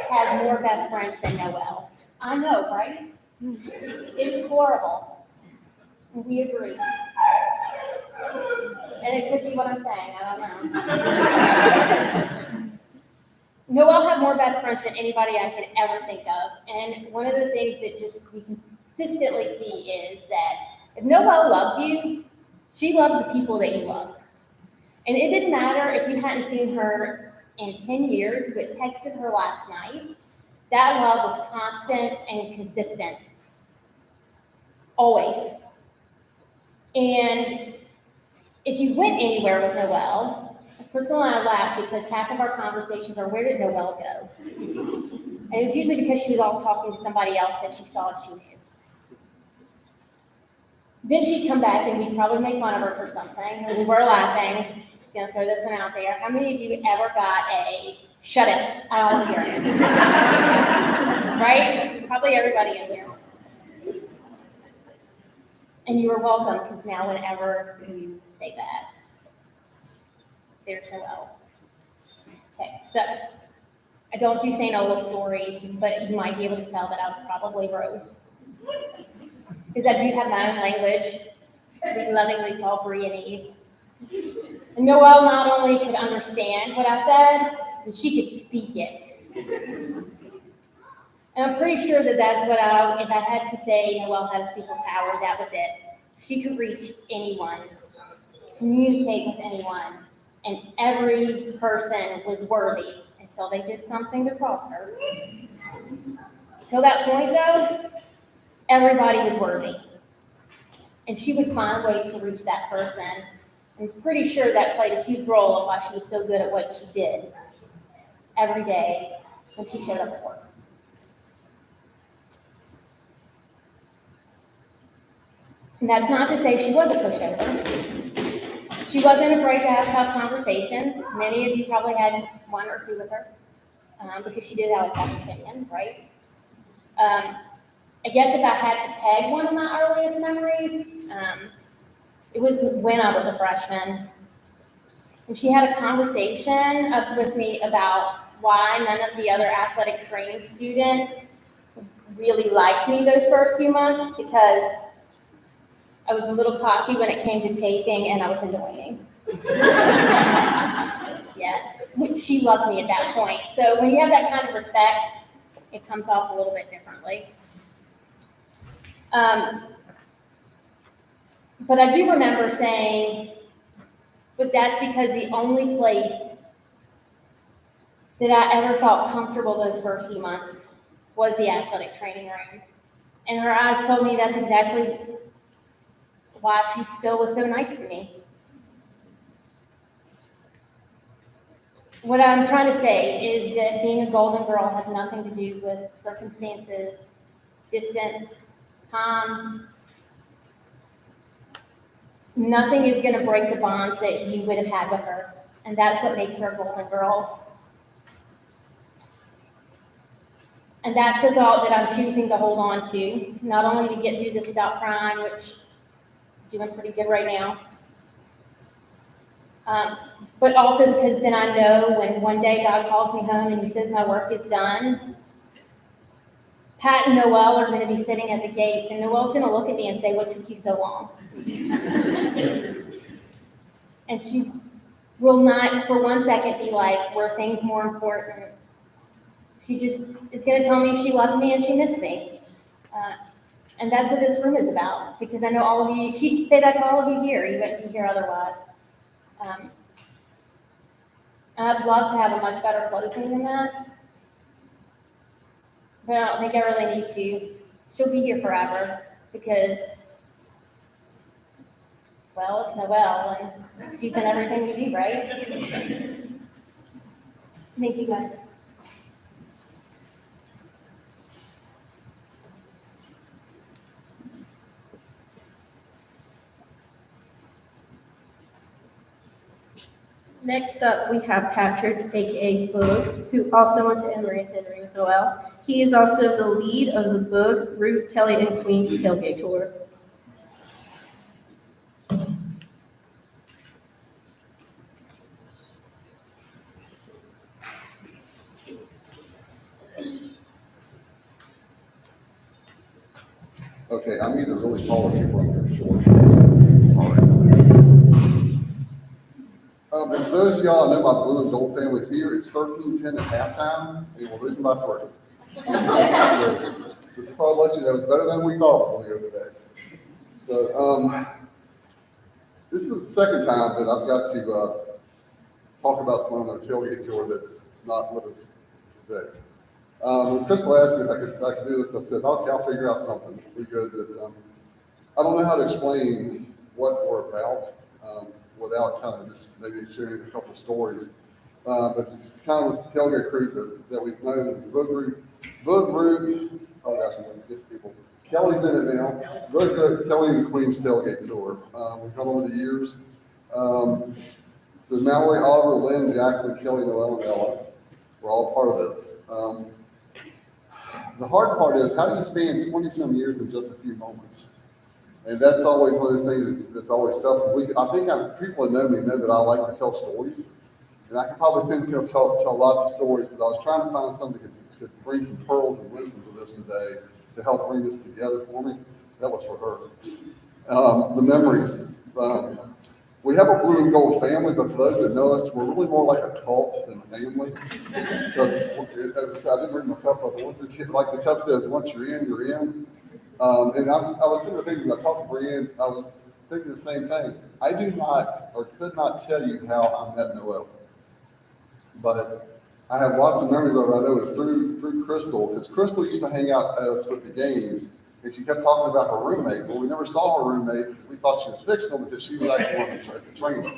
has more best friends than Noelle. I know, right? It is horrible. We agree. And it could be what I'm saying, I don't know. Noelle had more best friends than anybody I could ever think of. And one of the things that just we consistently see is that if Noelle loved you, she loved the people that you loved. And it didn't matter if you hadn't seen her in 10 years, you had texted her last night. That love was constant and consistent. Always. And if you went anywhere with Noelle, Crystal and I laughed because half of our conversations are, where did Noelle go? And it was usually because she was off talking to somebody else that she saw and she knew. Then she'd come back and we'd probably make fun of her for something, and we were laughing. Just gonna throw this one out there. How many of you ever got a, shut it, I don't want to hear it? Right? Probably everybody in here. And you are welcome, because now whenever you say that, there's Noelle. Okay, so I don't do St. Olaf stories, but you might be able to tell that I was probably Rose. Because I do have my own language, we lovingly call Brianese. And Noelle not only could understand what I said, but she could speak it. And I'm pretty sure that that's what if I had to say Noelle had a superpower, that was it. She could reach anyone, communicate with anyone, and every person was worthy until they did something to cross her. Till that point, though, everybody was worthy. And she would find a way to reach that person. I'm pretty sure that played a huge role in why she was so good at what she did every day when she showed up at work. And that's not to say she was a pushover. She wasn't afraid to have tough conversations. Many of you probably had one or two with her because she did have a second opinion, right? I guess if I had to peg one of my earliest memories, it was when I was a freshman. And she had a conversation with me about why none of the other athletic training students really liked me those first few months, because I was a little cocky when it came to taping and I was annoying. Yeah, she loved me at that point. So when you have that kind of respect, it comes off a little bit differently. But I do remember saying, but that's because the only place that I ever felt comfortable those first few months was the athletic training room. And her eyes told me that's exactly why she still was so nice to me. What I'm trying to say is that being a golden girl has nothing to do with circumstances, distance, time. Nothing is going to break the bonds that you would have had with her. And that's what makes her a golden girl. And that's the thought that I'm choosing to hold on to, not only to get through this without crying, which I'm doing pretty good right now, but also because then I know when one day God calls me home and he says my work is done, Pat and Noelle are going to be sitting at the gates, and Noelle's going to look at me and say, "What took you so long?" And she will not for one second be like, "Were things more important?" She just is going to tell me she loved me and she missed me. And that's what this room is about, because I know all of you, she'd say that to all of you here, you wouldn't be here otherwise. I'd love to have a much better closing than that, but I don't think I really need to. She'll be here forever because, well, it's Noelle and she's in everything we do, right? Thank you, guys. Next up, we have Patrick, aka Boog, who also went to Emory and Henry with Noelle. He is also the lead of the Boog, Root, Kelly, and Queens tailgate tour. Okay, I'm either really tall or people are short. Sorry. And for those of y'all, I know my blue and gold family's here. It's 13-10 at halftime, and we're losing by 3. So just thought I'd let you know it's better than we thought it was going to go today. So this is the second time that I've got to talk about someone on their tailgate tour that's not with us today. When Crystal asked me if I could do this, I said, okay, I'll figure out something pretty good. But I don't know how to explain what we're about without kind of just maybe sharing a couple of stories. But it's kind of with the tailgate crew that we've known as the Boog Root. Oh gosh, I'm going to get people. Kelly's in it now. Boog, Kelly and Queen's tailgate tour. We've come over the years. So Mallory, Oliver, Lynn, Jackson, Kelly, Noelle, and Ella. We're all part of this. The hard part is, how do you span 20-some years in just a few moments? And that's always one of those things that's always tough. I think people that know me know that I like to tell stories. And I could probably tell lots of stories, but I was trying to find something that could bring some pearls and wisdom to this today to help bring this together for me. That was for her. The memories. We have a blue and gold family, but for those that know us, we're really more like a cult than a family. Because I didn't bring my cup up, but like the cup says, once you're in, you're in. And I was thinking, I talked to Brienne, I was thinking the same thing. I do not, or could not tell you how I met Noelle. But I have lots of memories of it. I know it's through Crystal, because Crystal used to hang out at us with the games, and she kept talking about her roommate. Well, we never saw her roommate. We thought she was fictional because she was actually one of the trainer.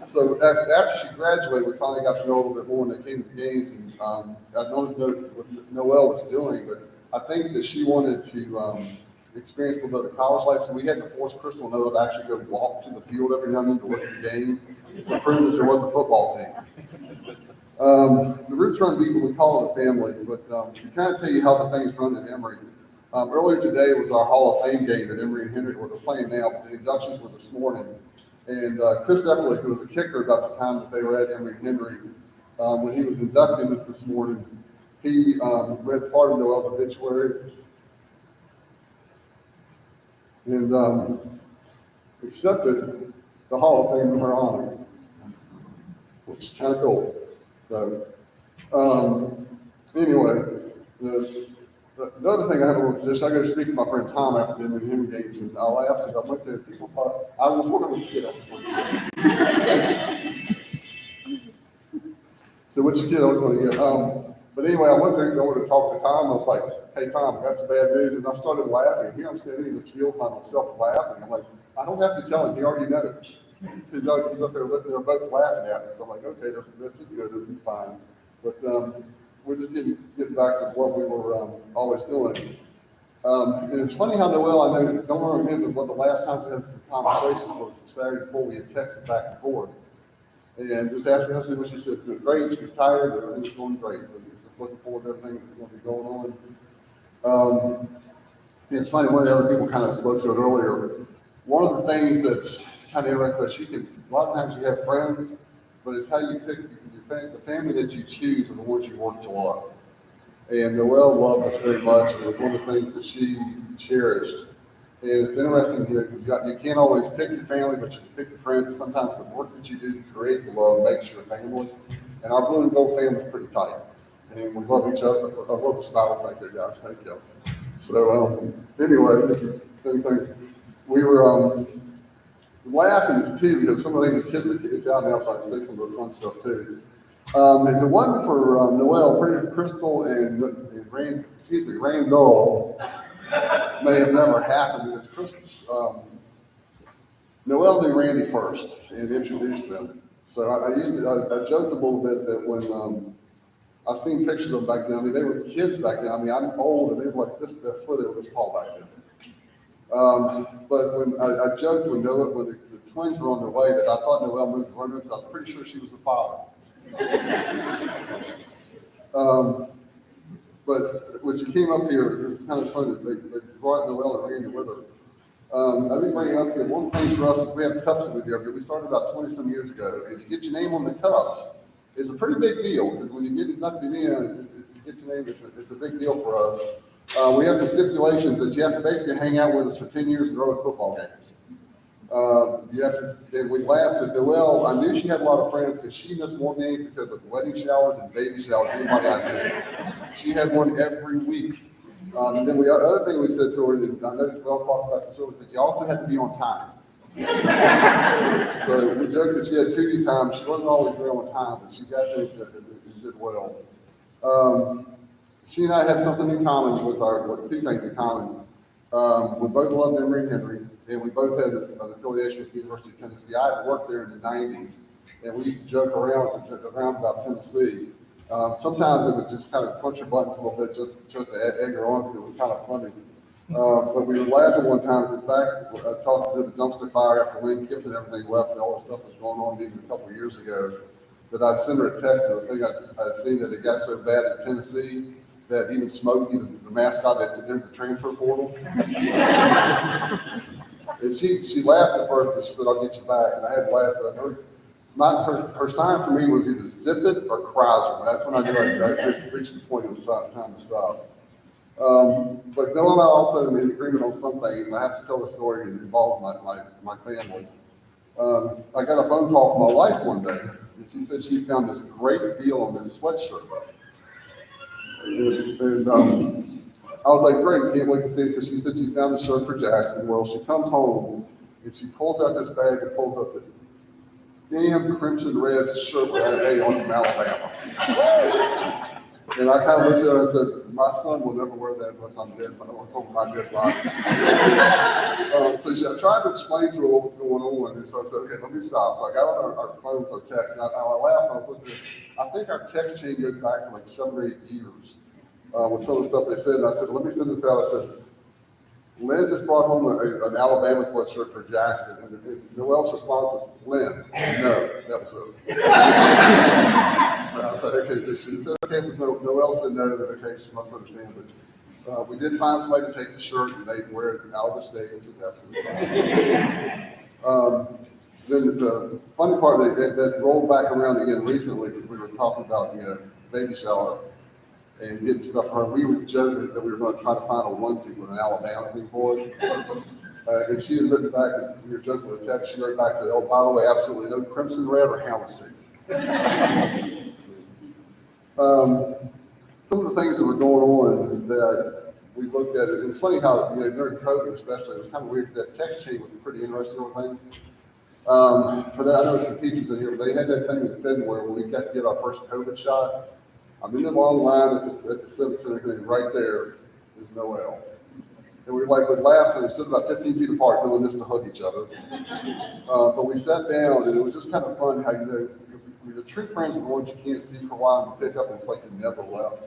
So after she graduated, we finally got to know a little bit more when they came to the games. And I don't know what Noelle was doing, but I think that she wanted to experience a little bit of college life. So we had to force Crystal and Noelle to actually go walk to the field every now and then to look at the game to prove that there was a football team. The Roots run deep, we call it a family, but to kind of tell you how the things run at Emory. Earlier today was our Hall of Fame game at Emory and Henry, where they're playing now, but the inductions were this morning. And Chris Epperly, who was the kicker about the time that they were at Emory and Henry, when he was inducted this morning, he read part of Noelle's obituary and accepted the Hall of Fame in her honor, which is kind of cool. So, anyway, The other thing I have a little tradition, I go to speak to my friend Tom after the Indian games, and I laugh because I went there, people thought, I was wondering what kid I was going to get. So which kid I was going to get. But anyway, I went there to talk to Tom, I was like, hey Tom, I got some bad news, and I started laughing. Here I'm standing in this field by myself laughing. I'm like, I don't have to tell him, he already knows. He's up there, they're both laughing at me, so I'm like, okay, this is good, it'll be fine. But we're just getting back to what we were always doing. And it's funny how Noelle, I know, don't remember what the last time we had some conversations was Saturday before we had texted back and forth. And just asked her husband what she said, doing great, she was tired, but everything was going great. So just looking forward to everything that's going to be going on. And it's funny, one of the other people kind of spoke to it earlier. One of the things that's kind of interesting, a lot of times you have friends, but it's how you pick the family that you choose are the ones you want to love. And Noelle loved us very much, and it was one of the things that she cherished. And it's interesting here because you can't always pick your family, but you can pick your friends, and sometimes the work that you do to create the love makes your family. And our blue and gold family is pretty tight. And we love each other. I love the smile back there, guys. Thank you. So anyway, we were laughing too because some of the kids out now, so I can say some of the fun stuff too. If it wasn't for Noelle, Crystal and Randall may have never happened because Crystal, Noelle knew Randy first and introduced them. So I joked a little bit that when I've seen pictures of them back then. I mean, they were kids back then. I mean, I'm old, and they were like this. That's where they were this tall back then. But when I joked when the twins were on their way that I thought Noelle moved to her room because I was pretty sure she was the father. But when she came up here, this is kind of funny. They brought Noelle and Randy with her. I didn't bring it up here. One of the things for us is we have cups that we do up here. We started about 20 some years ago, and to get your name on the cups is a pretty big deal because when you get nothing in, you get your name. It's a big deal for us. We have some stipulations that you have to basically hang out with us for 10 years and go to football games. You have to, and we laughed at Noelle. I knew she had a lot of friends because she missed more games because of wedding showers and baby showers. Anybody I knew. She had one every week. And then the other thing we said to her, and I noticed we also talked about this earlier, that you also had to be on time. So we joked that she had 2D time. She wasn't always there on time, but she got there and did well. She and I had something in common with two things in common. We both loved Emory and Henry, and we both had an affiliation with the University of Tennessee. I had worked there in the 90s, and we used to joke around about Tennessee. Sometimes it would just kind of punch your buttons a little bit just to egg her on because it was kind of funny. But we were laughing one time because back talking to the dumpster fire after Lynn Kiff and everything left and all this stuff was going on even a couple of years ago, that I sent her a text of the thing I'd seen that it got so bad in Tennessee that even Smokey, the mascot that entered the transfer portal. And she laughed at first, but she said, "I'll get you back." And I had to laugh, but her sign for me was either zip it or Chrysler. That's when I knew I reached the point it was time to stop. But Noelle and I also am in agreement on some things, and I have to tell the story. It involves my family. I got a phone call from my wife one day, and she said she found this great deal on this sweatshirt. And I was like, great, can't wait to see it, because she said she found a shirt for Jackson. Well, she comes home, and she pulls out this bag and pulls up this damn crimson red shirt with that A on it from Alabama. And I kind of looked at her and said, my son will never wear that unless I'm dead, but it's on my dead body. So I tried to explain to her what was going on, and so I said, okay, let me stop. So I got on our phone with our text, and I laughed, and I was looking at this. I think our text chain goes back to like 7 or 8 years with some of the stuff they said, and I said, let me send this out. I said, Lynn just brought home an Alabama sweatshirt for Jackson, and Noelle's response was, Lynn, no, that was it. So I said, okay, so she said, okay, if Noelle said no, then okay, she must understand. But we did find somebody to take the shirt, and they wear it out of the state, which is absolutely fine. Then the funny part that rolled back around again recently, we were talking about baby shower and getting stuff for her. We were joking that we were going to try to find a onesie with an Alabama thing for it. And she had written back, and we were joking with the text, she wrote back, said, oh, by the way, absolutely no crimson red or houndstooth. some of the things that were going on that we looked at, it's funny how, during COVID especially, it was kind of weird, that text chain was pretty interesting on things. For that, I know some teachers in here, they had that thing in February where we got to get our first COVID shot. I'm in the long line at the Civic Center, and right there is Noelle. And we would laugh, and we stood about 15 feet apart doing this to hug each other. But we sat down, and it was just kind of fun how, the true friends are the ones you can't see for a while, and you pick up, and it's like you never left.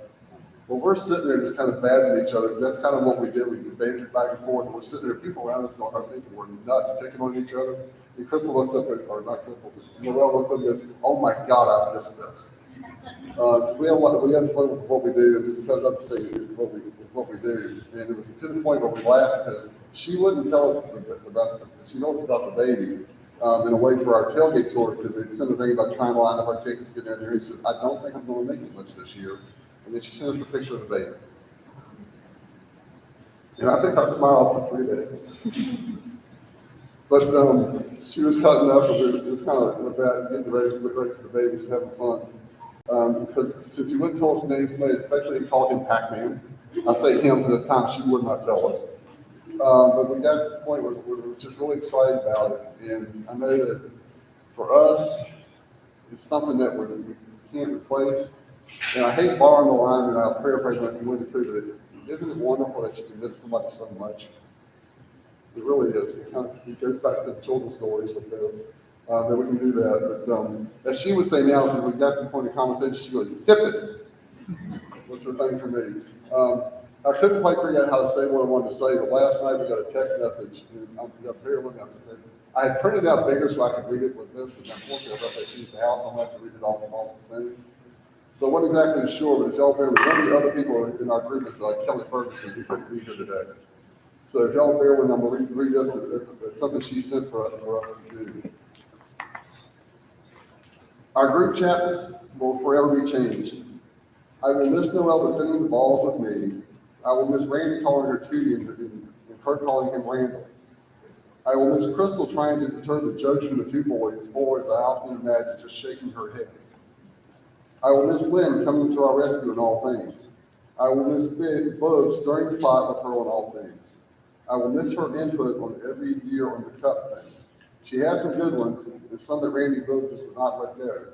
Well, we're sitting there just kind of battling each other, because that's kind of what we did. We debated back and forth, and we're sitting there, people around us are thinking we're nuts, picking on each other. And Crystal looks up at, or not Crystal, but Noelle looks up and goes, "Oh my God, I missed this." We have fun with what we do, and just cut up to say what we do. And it was to the point where we laughed because she wouldn't tell us she knows about the baby in a way for our tailgate tour, because they'd send a thing about trying to line up our tickets, get there, and he said, "I don't think I'm going to make it much this year." And then she sent us a picture of the baby. And I think I smiled for 3 days. But she was cutting up with it, just kind of with that, getting ready for the baby, just having fun. Because since he wouldn't tell us names, somebody affectionately called him Pac-Man. I say him because at the time she would not tell us. But we got to the point where we're just really excited about it. And I know that for us, it's something that we can't replace. And I hate borrowing the line, and I'll paraphrase like you went through it. Isn't it wonderful that you can miss somebody so much? It really is. It goes back to the children's stories with this, that we can do that. But as she would say now, when we got to the point of conversation, she goes, "Sip it." What's her thing for me? I couldn't quite figure out how to say what I wanted to say, but last night we got a text message, and I'm up here looking at it. I had printed out bigger so I could read it with this, but unfortunately I left that sheet at the house, so I'm going to have to read it off the thing. So I wasn't exactly sure, but if y'all bear with me, one of the other people in our group is Kelly Ferguson, who couldn't be here today. So if y'all bear with me, I'm going to read this as something she sent for us to do. Our group chats will forever be changed. I will miss Noelle defending the balls with me. I will miss Randy calling her Tootie and her calling him Randall. I will miss Crystal trying to deter the jokes from the two boys, or as I often imagine, just shaking her head. I will miss Lynn coming to our rescue in all things. I will miss Bug stirring the pot with her on all things. I will miss her input on every year on the cup thing. She had some good ones, and some that Randy Bug just would not let go.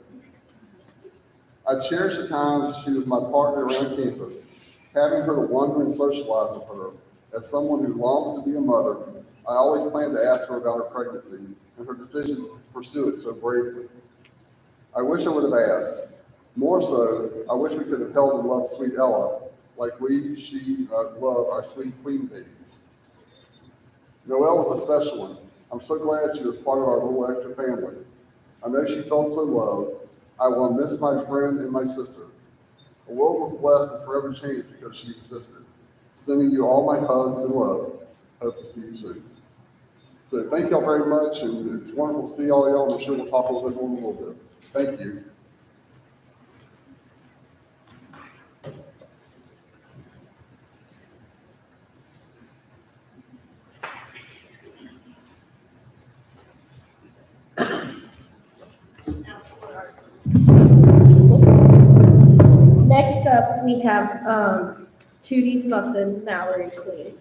I cherish the times she was my partner around campus, having her to wander and socialize with her. As someone who longs to be a mother, I always planned to ask her about her pregnancy and her decision to pursue it so bravely. I wish I would have asked. More so, I wish we could have held and loved sweet Ella like she love our sweet queen babies. Noelle was a special one. I'm so glad she was part of our little extra family. I know she felt so loved. I will miss my friend and my sister. The world was blessed and forever changed because she existed. Sending you all my hugs and love. Hope to see you soon. So thank y'all very much, and it's wonderful to see all y'all, and I'm sure we'll talk a little bit more in a little bit. Thank you. Next up, we have Tootie's Muffin, Mallory Queen.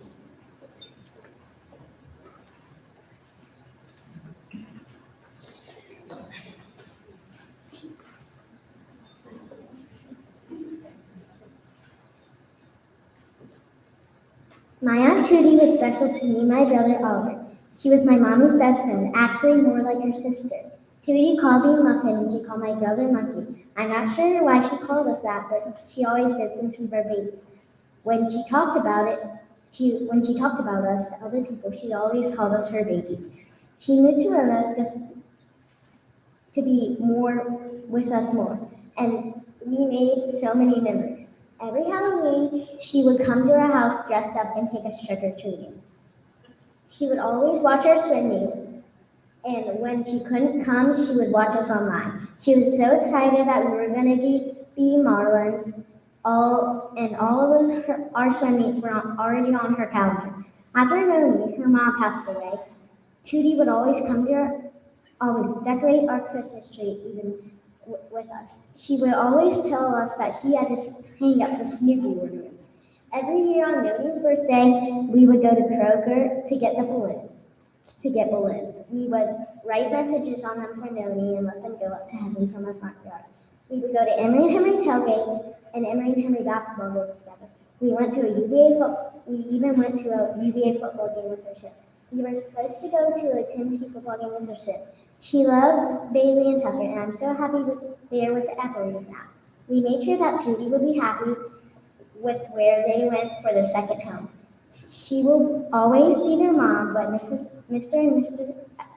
My Aunt Tootie was special to me and my brother Oliver. She was my mommy's best friend, actually more like her sister. Tootie called me Muffin and she called my brother Monkey. I'm not sure why she called us that, but she always did since we were babies. When she talked about us to other people, she always called us her babies. She knew to just to be more with us more, and we made so many memories. Every Halloween, she would come to our house dressed up and take us trick-or-treating. She would always watch our swim meets, and when she couldn't come, she would watch us online. She was so excited that we were going to be Marlins, all of our swim meets were already on her calendar. After Naomi, her mom, passed away, Tootie would always come to always decorate our Christmas tree even with us. She would always tell us that she had to hang up the Snoopy ornaments. Every year on Nody's birthday, we would go to Kroger to get balloons. We would write messages on them for Noni and let them go up to heaven from our front yard. We would go to Emory and Henry tailgates and Emory and Henry basketball games together. We even went to a UVA football game with her ship. We were supposed to go to a Tennessee football game with her ship. She loved Bailey and Tucker, and I'm so happy they are with the Epperleys now. We made sure that Judy would be happy with where they went for their second home. She will always be their mom, but Mr. and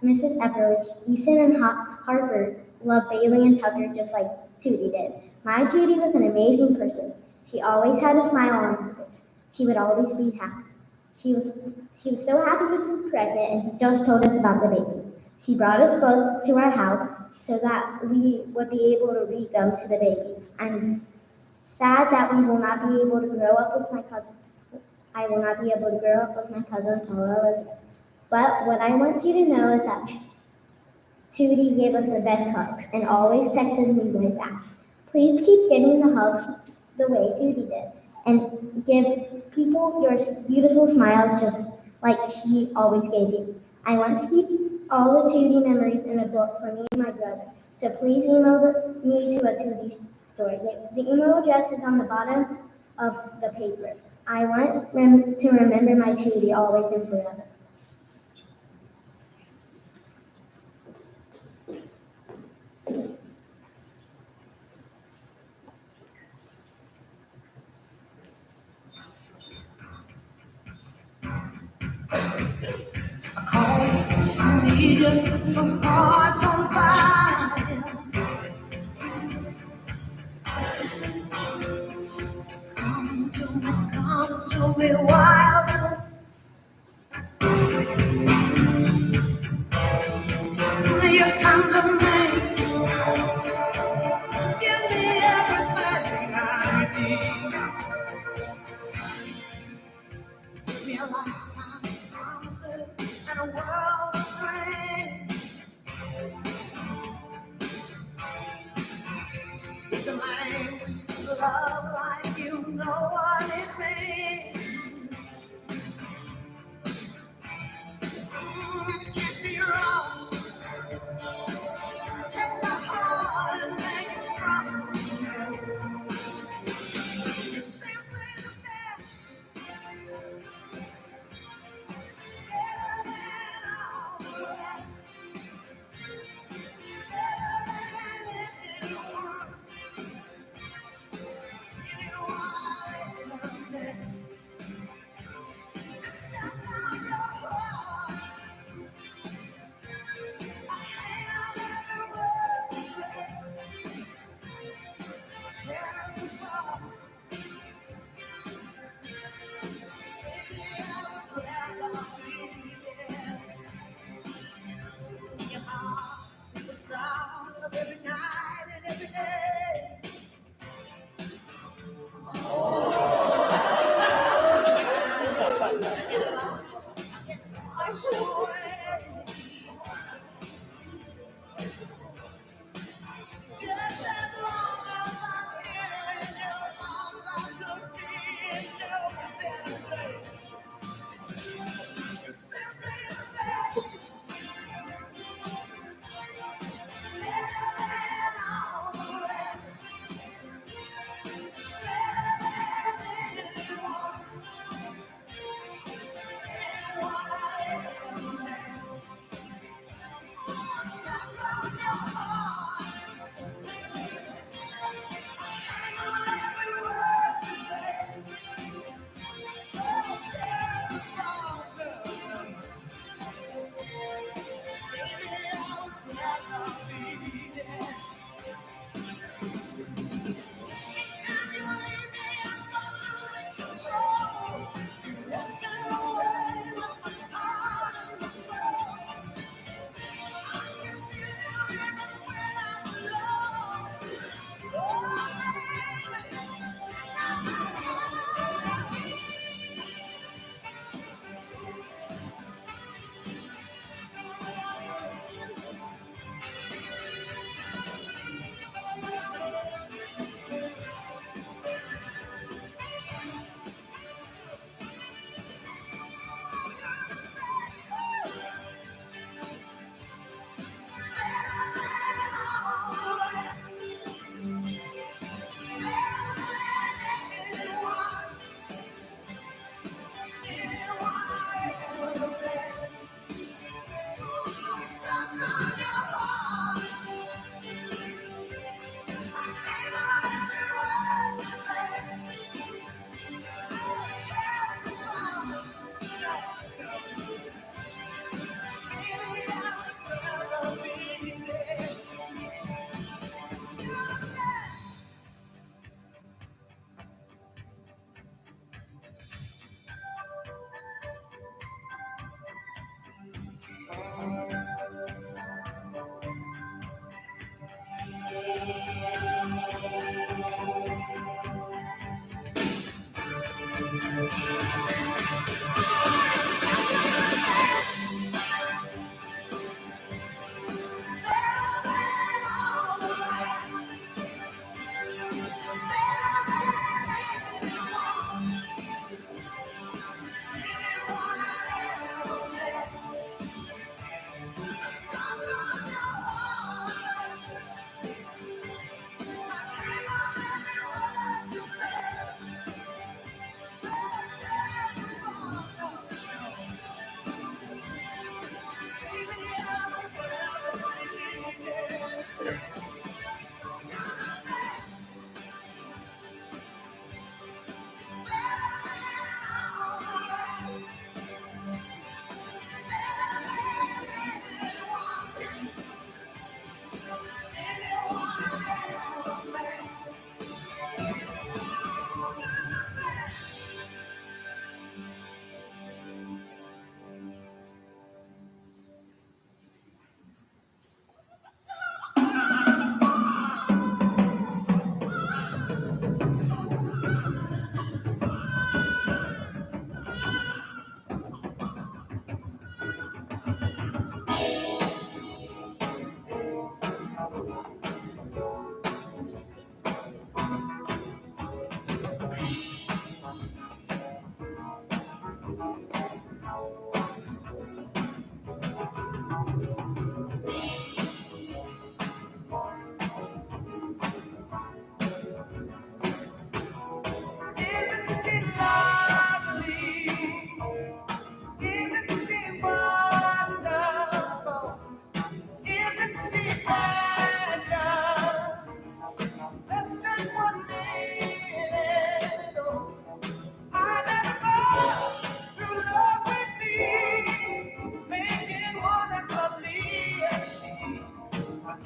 Mrs. Epperly, Easton, and Harper love Bailey and Tucker just like Tootie did. My Tootie was an amazing person. She always had a smile on her face. She would always be happy. She was so happy to be pregnant and just told us about the baby. She brought us books to our house so that we would be able to read them to the baby. I'm sad that we will not be able to grow up with my cousin. I will not be able to grow up with my cousin, Paula Elizabeth. But what I want you to know is that Tootie gave us the best hugs and always texted me right back. Please keep getting the hugs the way Tootie did, and give people your beautiful smiles just like she always gave you. I want to keep all the Tootie memories in a book for me and my brother, so please email me to a Tootie story. The email address is on the bottom of the paper. I want to remember my Tootie always and forever. Hearts on fire. Come to me wild. You come to me. Give me everything I need. Give me a lifetime of promises and a world of dreams. Speak the language of love like you know what it means. It can't be wrong. Take my heart and make it strong. It's simply the best. Better than all. Isn't she lovely? Isn't she wonderful? Isn't she precious? Less than 1 minute ago, I never thought true love would be making one as lovely as she.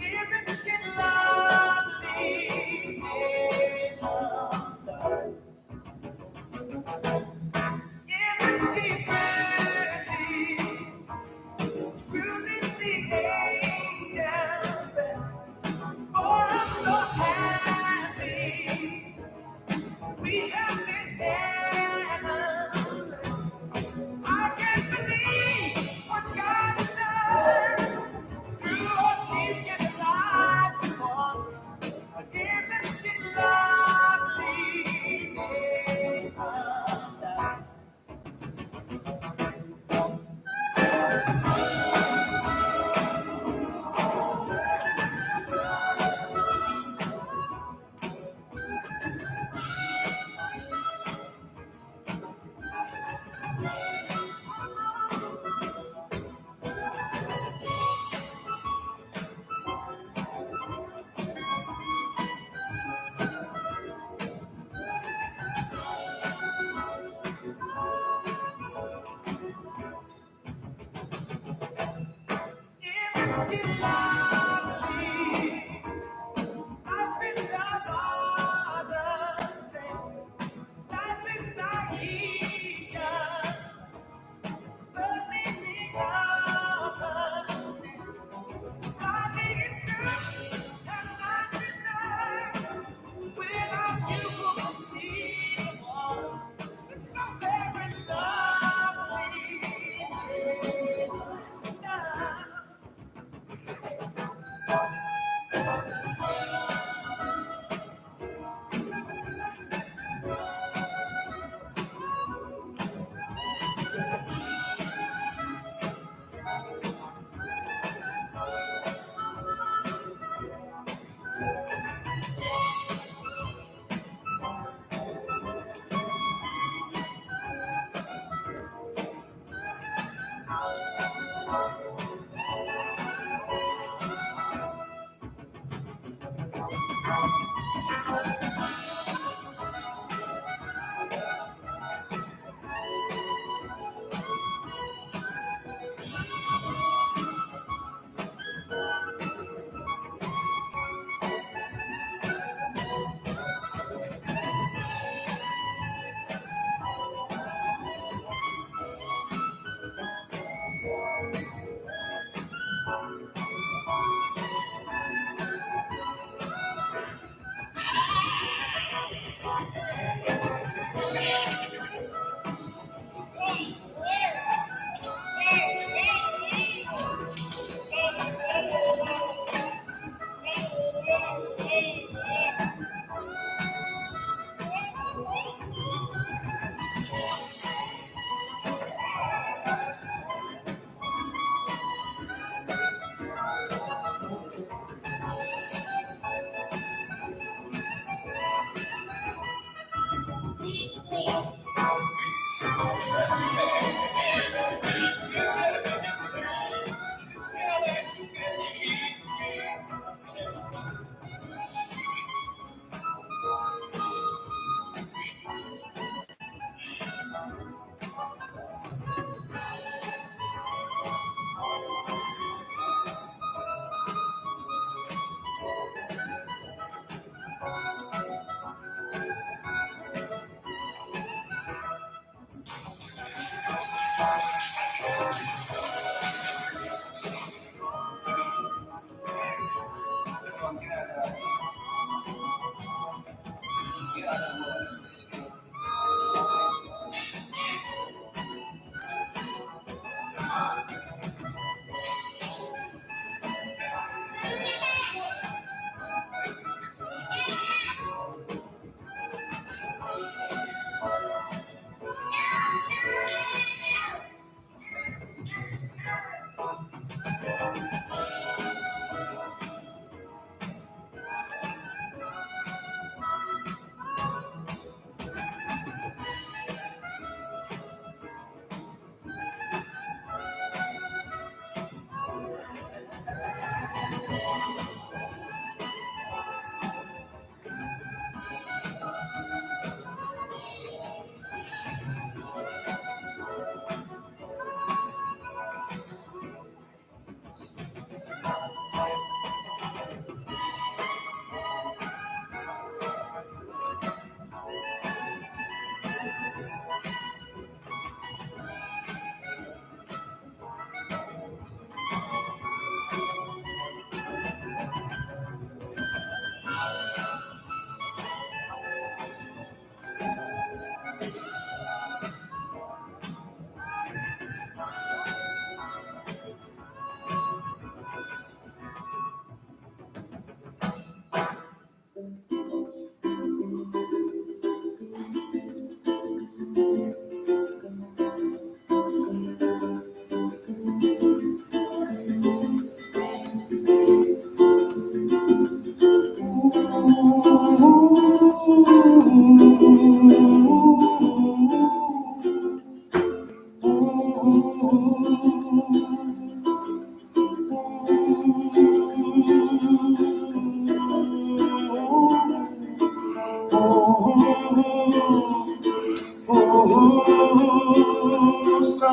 Isn't she lovely? Isn't she pretty? Truly the angel. Oh, I'm so happy. We have been heaven. I can't believe what God has done. Through us, He's given life to one. But isn't she lovely? Isn't she lovely? I've been down all the same. Life is like Aisha, the meaning of the body is good and not denied. Without you, won't see the one. It's so very lovely.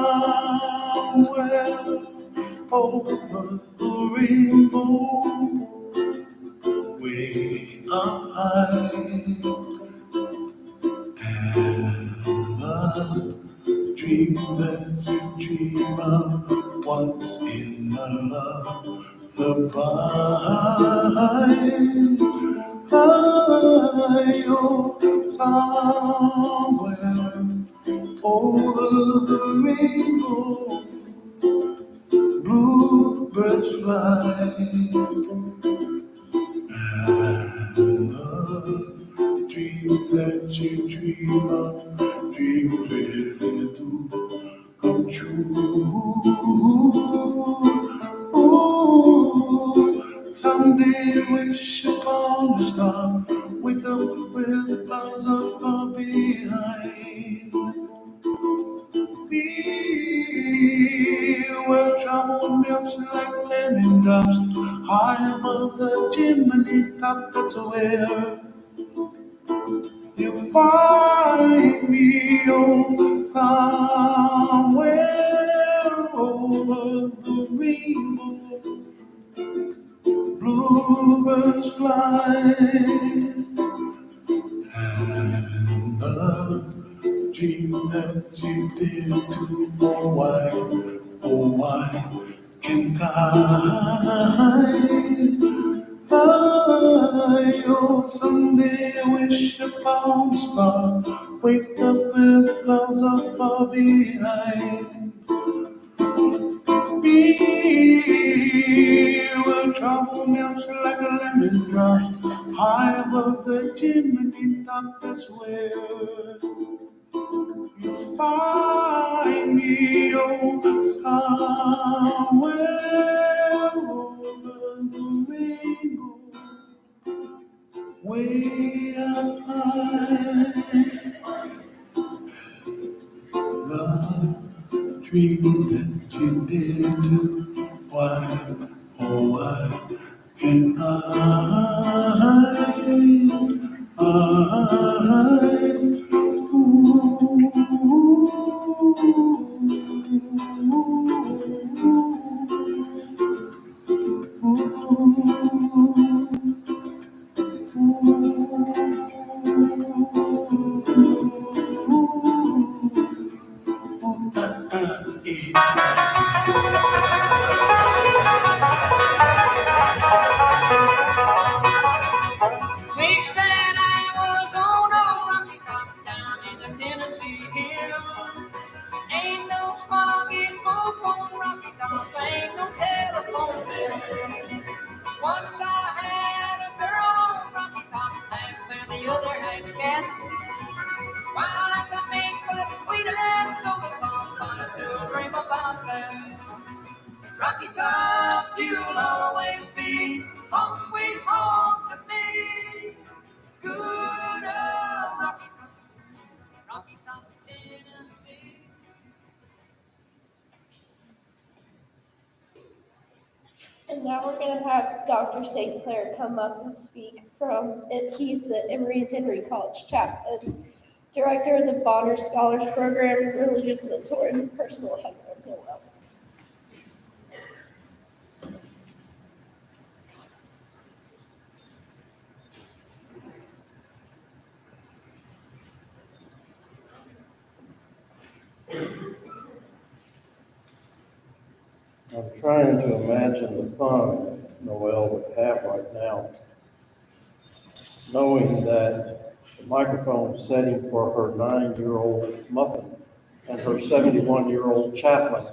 somewhere over the rainbow, way up high, and the dream that you dream of once in a lullaby. Oh, somewhere over the rainbow, bluebirds fly, and the dreams that you dream of, dreams really do come true. Ooh, someday wish upon a star, wake up where the clouds are far behind. Be where trouble melts like lemon drops, high above the chimney top. That's where you find me, oh, somewhere over the rainbow, bluebirds fly, and the dream that you did to, oh, why can't I? Oh, someday I wish upon a star, wake up with the clouds are far behind. Be where trouble melts like a lemon drop, high above the chimney top. That's where you find me, oh, somewhere over the rainbow, way up high. The dream that you did to, why, oh, why can't Wish that I was on a rocky top down in the Tennessee hills. Ain't no smoggy smoke on Rocky Top, ain't no telephone bill. Once I had a girl on Rocky Top, half where the other half cat. While I can make but sweet as soda pop, but I still dream about that. Rocky Top, you'll always be home sweet home to me. Good old Rocky Top, Rocky Top, Tennessee. And now we're going to have Dr. St. Clair come up and speak from it. He's the Emory and Henry College chaplain, director of the Bonner Scholars Program, religious mentor, and personal helper of Noelle. I'm trying to imagine the fun Noelle would have right now, knowing that the microphone setting for her 9-year-old muffin and her 71-year-old chaplain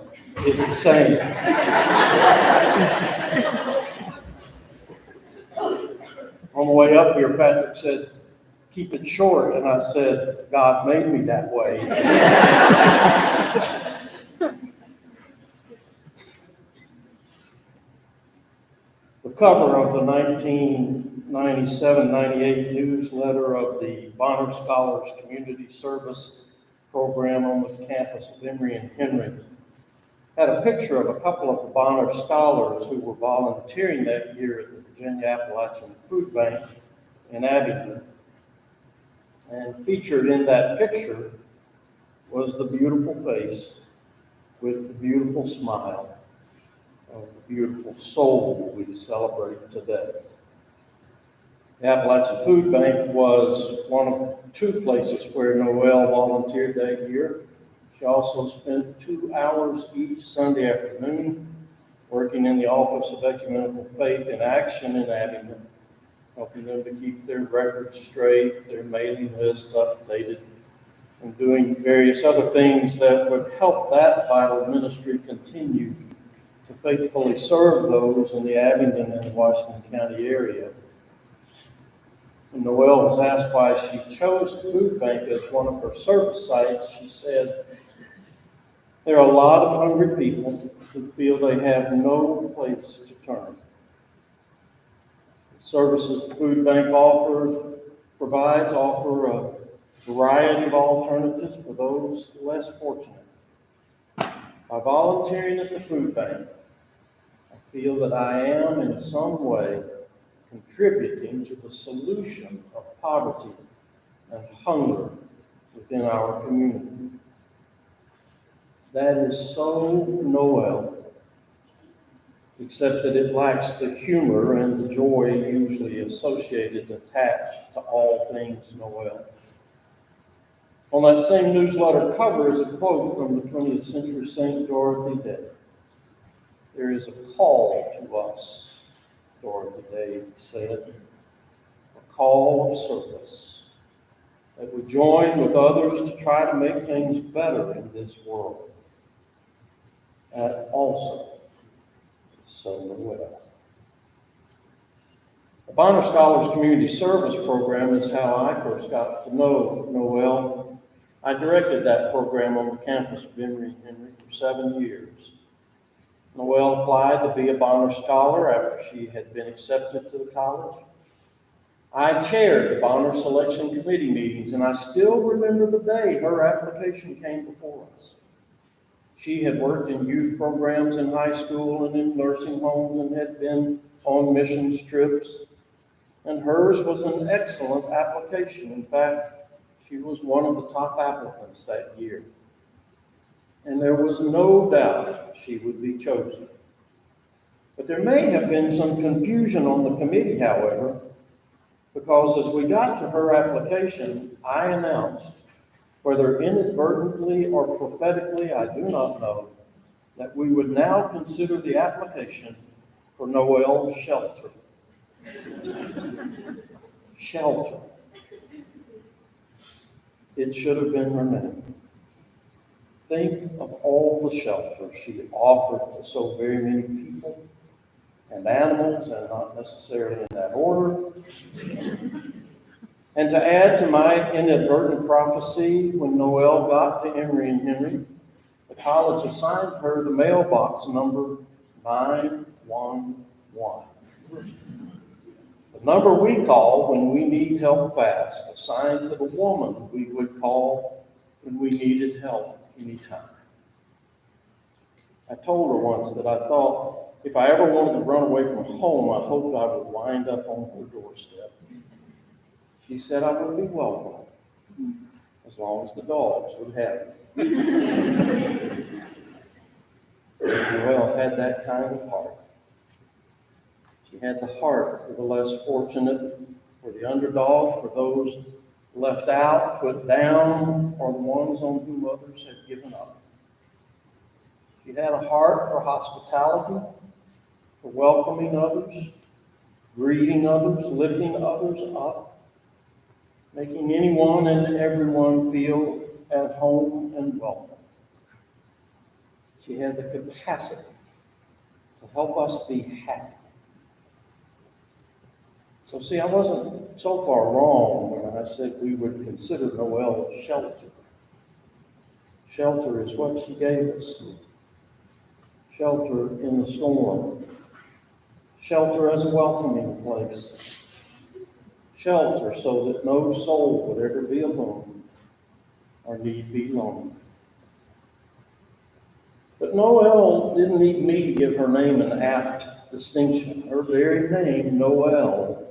is the same. On the way up here, Patrick said, "Keep it short," and I said, "God made me that way." The cover of the 1997-98 newsletter of the Bonner Scholars Community Service Program on the campus of Emory and Henry had a picture of a couple of the Bonner Scholars who were volunteering that year at the Virginia Appalachian Food Bank in Abingdon. And featured in that picture was the beautiful face with the beautiful smile of the beautiful soul we celebrate today. The Appalachian Food Bank was one of 2 places where Noelle volunteered that year. She also spent 2 hours each Sunday afternoon working in the Office of Ecumenical Faith in Action in Abingdon, helping them to keep their records straight, their mailing list updated, and doing various other things that would help that vital ministry continue to faithfully serve those in the Abingdon and Washington County area. When Noelle was asked why she chose the food bank as one of her service sites, she said, "There are a lot of hungry people who feel they have no place to turn. The services the food bank provides offer a variety of alternatives for those less fortunate. By volunteering at the food bank, I feel that I am in some way contributing to the solution of poverty and hunger within our community." That is so Noelle, except that it lacks the humor and the joy usually associated, attached to all things Noelle. On that same newsletter cover is a quote from the 20th century St. Dorothy Day. "There is a call to us," Dorothy Day said, "a call of service, that we join with others to try to make things better in this world." That also is so Noelle. The Bonner Scholars Community Service Program is how I first got to know Noelle. I directed that program on the campus of Emory and Henry for 7 years. Noelle applied to be a Bonner Scholar after she had been accepted to the college. I chaired the Bonner Selection Committee meetings, and I still remember the day her application came before us. She had worked in youth programs in high school and in nursing homes and had been on missions trips. And hers was an excellent application. In fact, she was one of the top applicants that year. And there was no doubt she would be chosen. But there may have been some confusion on the committee, however, because as we got to her application, I announced, whether inadvertently or prophetically, I do not know, that we would now consider the application for Noelle Shelton. Shelter. It should have been her name. Think of all the shelter she offered to so very many people and animals, and not necessarily in that order. And to add to my inadvertent prophecy, when Noelle got to Emory and Henry, the college assigned her the mailbox number 911. The number we call when we need help fast, assigned to the woman we would call when we needed help anytime. I told her once that I thought if I ever wanted to run away from home, I hoped I would wind up on her doorstep. She said I would be welcome, as long as the dogs would have me. Noelle had that kind of heart. She had the heart for the less fortunate, for the underdog, for those left out, put down, or the ones on whom others had given up. She had a heart for hospitality, for welcoming others, greeting others, lifting others up, making anyone and everyone feel at home and welcome. She had the capacity to help us be happy. So see, I wasn't so far wrong when I said we would consider Noelle shelter. Shelter is what she gave us. Shelter in the storm. Shelter as a welcoming place. Shelter so that no soul would ever be alone or need be lonely. But Noelle didn't need me to give her name an apt distinction. Her very name, Noelle,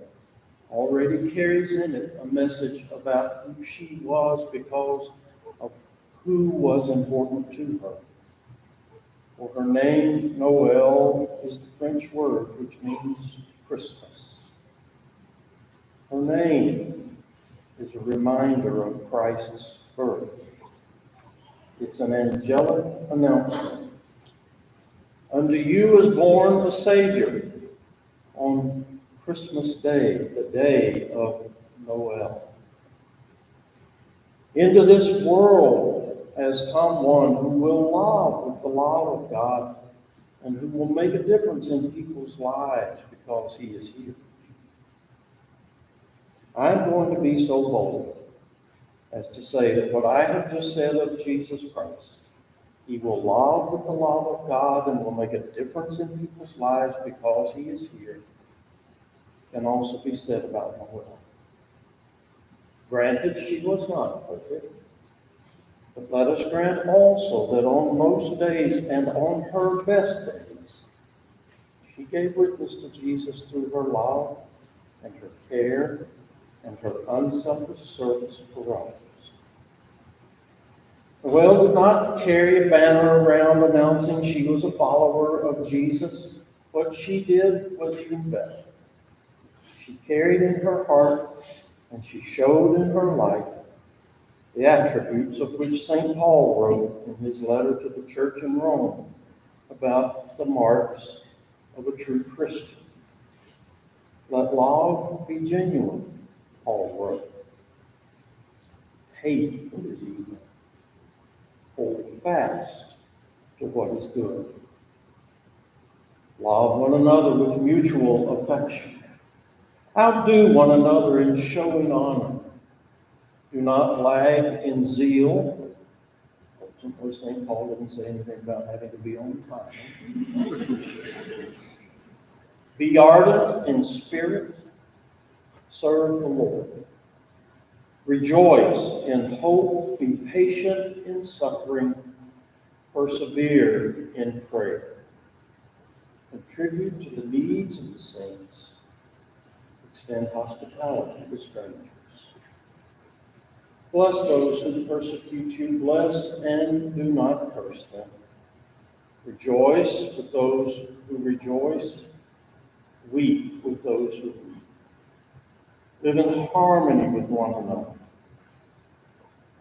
already carries in it a message about who she was because of who was important to her. For her name, Noelle, is the French word which means Christmas. Her name is a reminder of Christ's birth. It's an angelic announcement. Unto you is born a Savior on Christmas Day, the day of Noel. Into this world has come one who will love with the love of God and who will make a difference in people's lives because he is here. I'm going to be so bold as to say that what I have just said of Jesus Christ, he will love with the love of God and will make a difference in people's lives because he is here, can also be said about Noelle. Granted, she was not perfect, but let us grant also that on most days and on her best days, she gave witness to Jesus through her love and her care and her unselfish service for others. Noelle did not carry a banner around announcing she was a follower of Jesus. What she did was even better. She carried in her heart and she showed in her life the attributes of which St. Paul wrote in his letter to the church in Rome about the marks of a true Christian. Let love be genuine, Paul wrote. Hate what is evil. Hold fast to what is good. Love one another with mutual affection. Outdo one another in showing honor. Do not lag in zeal. Fortunately, St. Paul didn't say anything about having to be on time. Be ardent in spirit. Serve the Lord. Rejoice in hope. Be patient in suffering. Persevere in prayer. Contribute to the needs of the saints. Extend hospitality to strangers. Bless those who persecute you. Bless and do not curse them. Rejoice with those who rejoice. Weep with those who weep. Live in harmony with one another.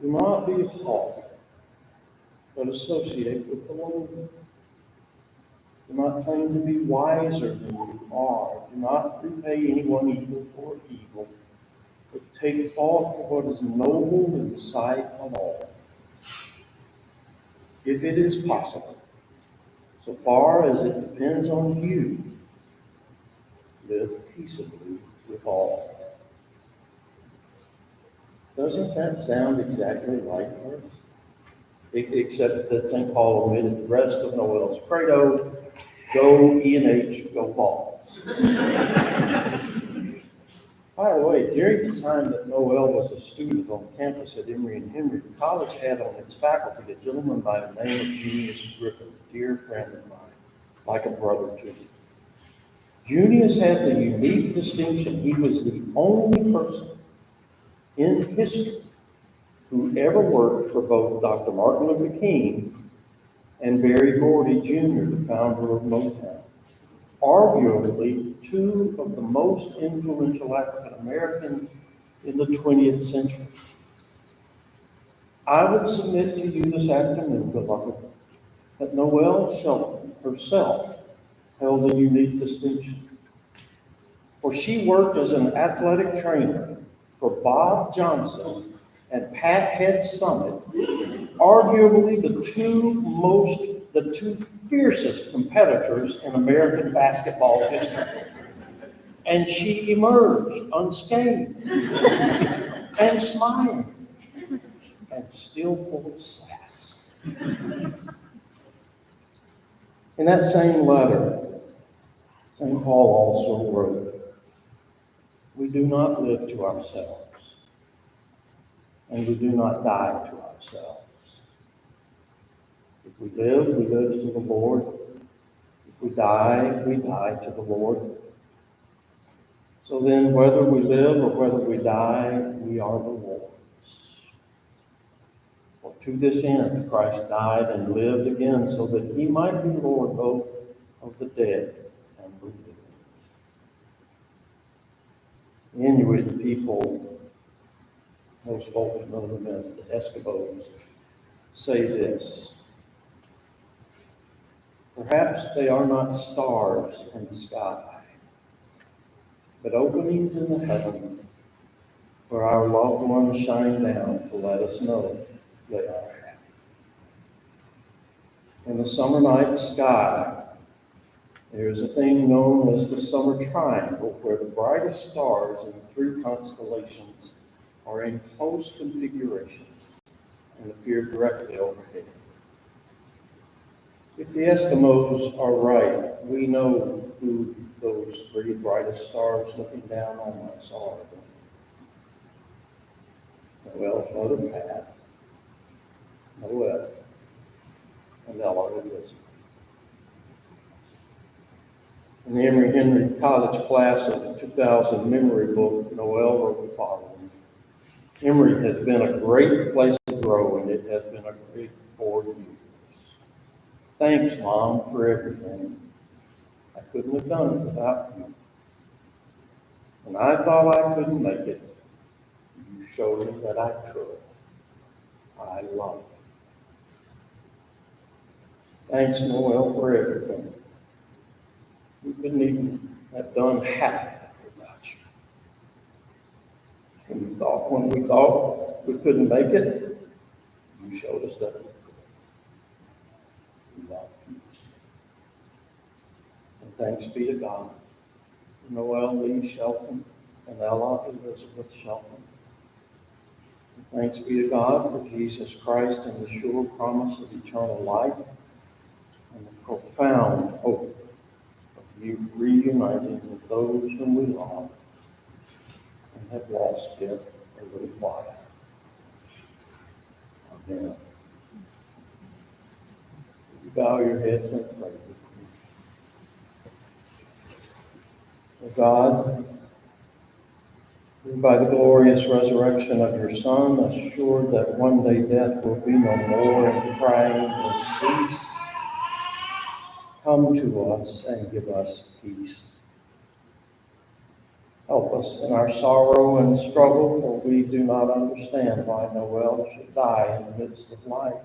Do not be haughty, but associate with the lowly. Do not claim to be wiser than you are. Do not repay anyone evil for evil, but take thought for what is noble in the sight of all. If it is possible, so far as it depends on you, live peaceably with all. Doesn't that sound exactly like her? Except that St. Paul omitted the rest of Noelle's credo, go E&H, go Balls. By the way, during the time that Noelle was a student on campus at Emory and Henry, the college had on its faculty a gentleman by the name of Junius Griffin, a dear friend of mine, like a brother to me. Junius had the unique distinction he was the only person in history who ever worked for both Dr. Martin Luther King and Berry Gordy Jr., the founder of Motown. Arguably two of the most influential African Americans in the 20th century. I would submit to you this afternoon, beloved, that Noelle Shelton herself held a unique distinction. For she worked as an athletic trainer for Bob Johnson and Pat Head Summit, arguably the two fiercest competitors in American basketball history. And she emerged unscathed and smiling and still full of sass. In that same letter, St. Paul also wrote, we do not live to ourselves, and we do not die to ourselves. If we live to the Lord. If we die to the Lord. So then, whether we live or whether we die, we are the Lord's. For to this end Christ died and lived again, so that he might be Lord both of the dead and the living. The Inuit people, most folks know them as the Eskimos, say this: perhaps they are not stars in the sky, but openings in the heaven where our loved ones shine down to let us know they are happy. In the summer night sky, there is a thing known as the summer triangle, where the brightest stars in the three constellations are in close configuration and appear directly overhead. If the Eskimos are right, we know who those three brightest stars looking down on us are. Noelle's mother, Pat, Noelle, and Ella Elizabeth. In the Emory Henry College class of the 2000 memory book, Noelle wrote the following: Emory has been a great place to grow, and it has been a great 4 years. Thanks, Mom, for everything. I couldn't have done it without you. When I thought I couldn't make it, you showed me that I could. I love you. Thanks, Noelle, for everything. We couldn't even have done half of it without you. When we thought we couldn't make it, you showed us that we could. We love you. And thanks be to God, for Noelle Leigh Shelton and Ella Elizabeth Shelton. And thanks be to God for Jesus Christ and the sure promise of eternal life and the profound hope of you reuniting with those whom we love and have lost yet a little while. Amen. You bow your heads and pray with me. O God, who by the glorious resurrection of your Son, assured that one day death will be no more and crying will cease, come to us and give us peace. Help us in our sorrow and struggle, for we do not understand why Noelle should die in the midst of life,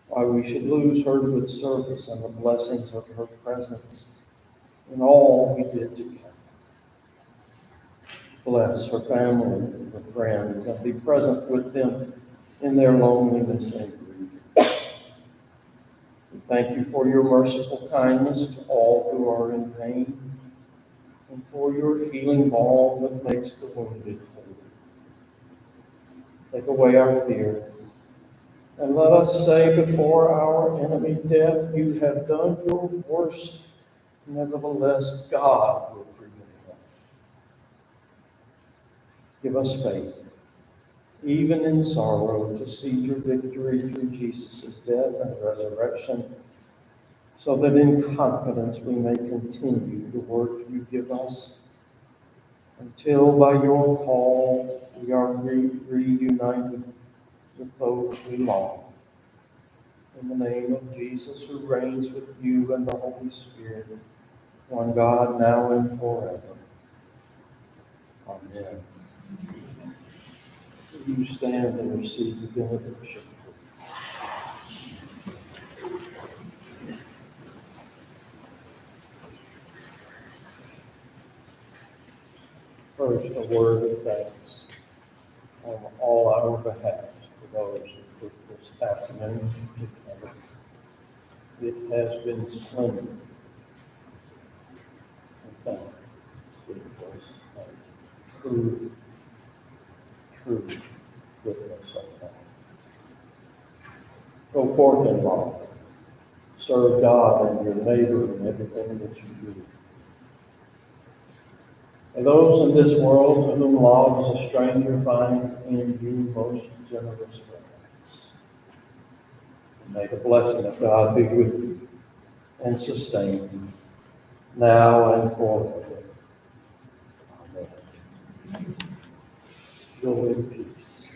why we should lose her good service and the blessings of her presence in all we did together. Bless her family, her friends, and be present with them in their loneliness and grief. We thank you for your merciful kindness to all who are in pain, and for your healing balm that makes the wounded whole. Take away our fear, and let us say before our enemy death, you have done your worst, nevertheless God will prevail. Give us faith, even in sorrow, to see your victory through Jesus' death and resurrection, so that in confidence we may continue the work you give us, until by your call we are reunited with those we love. In the name of Jesus, who reigns with you and the Holy Spirit, one God, now and forever. Amen. Will you stand and receive the benediction, please? First, a word of thanks on all our behalf to those who put this afternoon together. It has been splendid. And thank you. It was a true goodness of God. Go forth in love. Serve God and your neighbor in everything that you do. And those in this world to whom love is a stranger, find in you most generous friends. And may the blessing of God be with you and sustain you now and forever. Amen. Go in peace.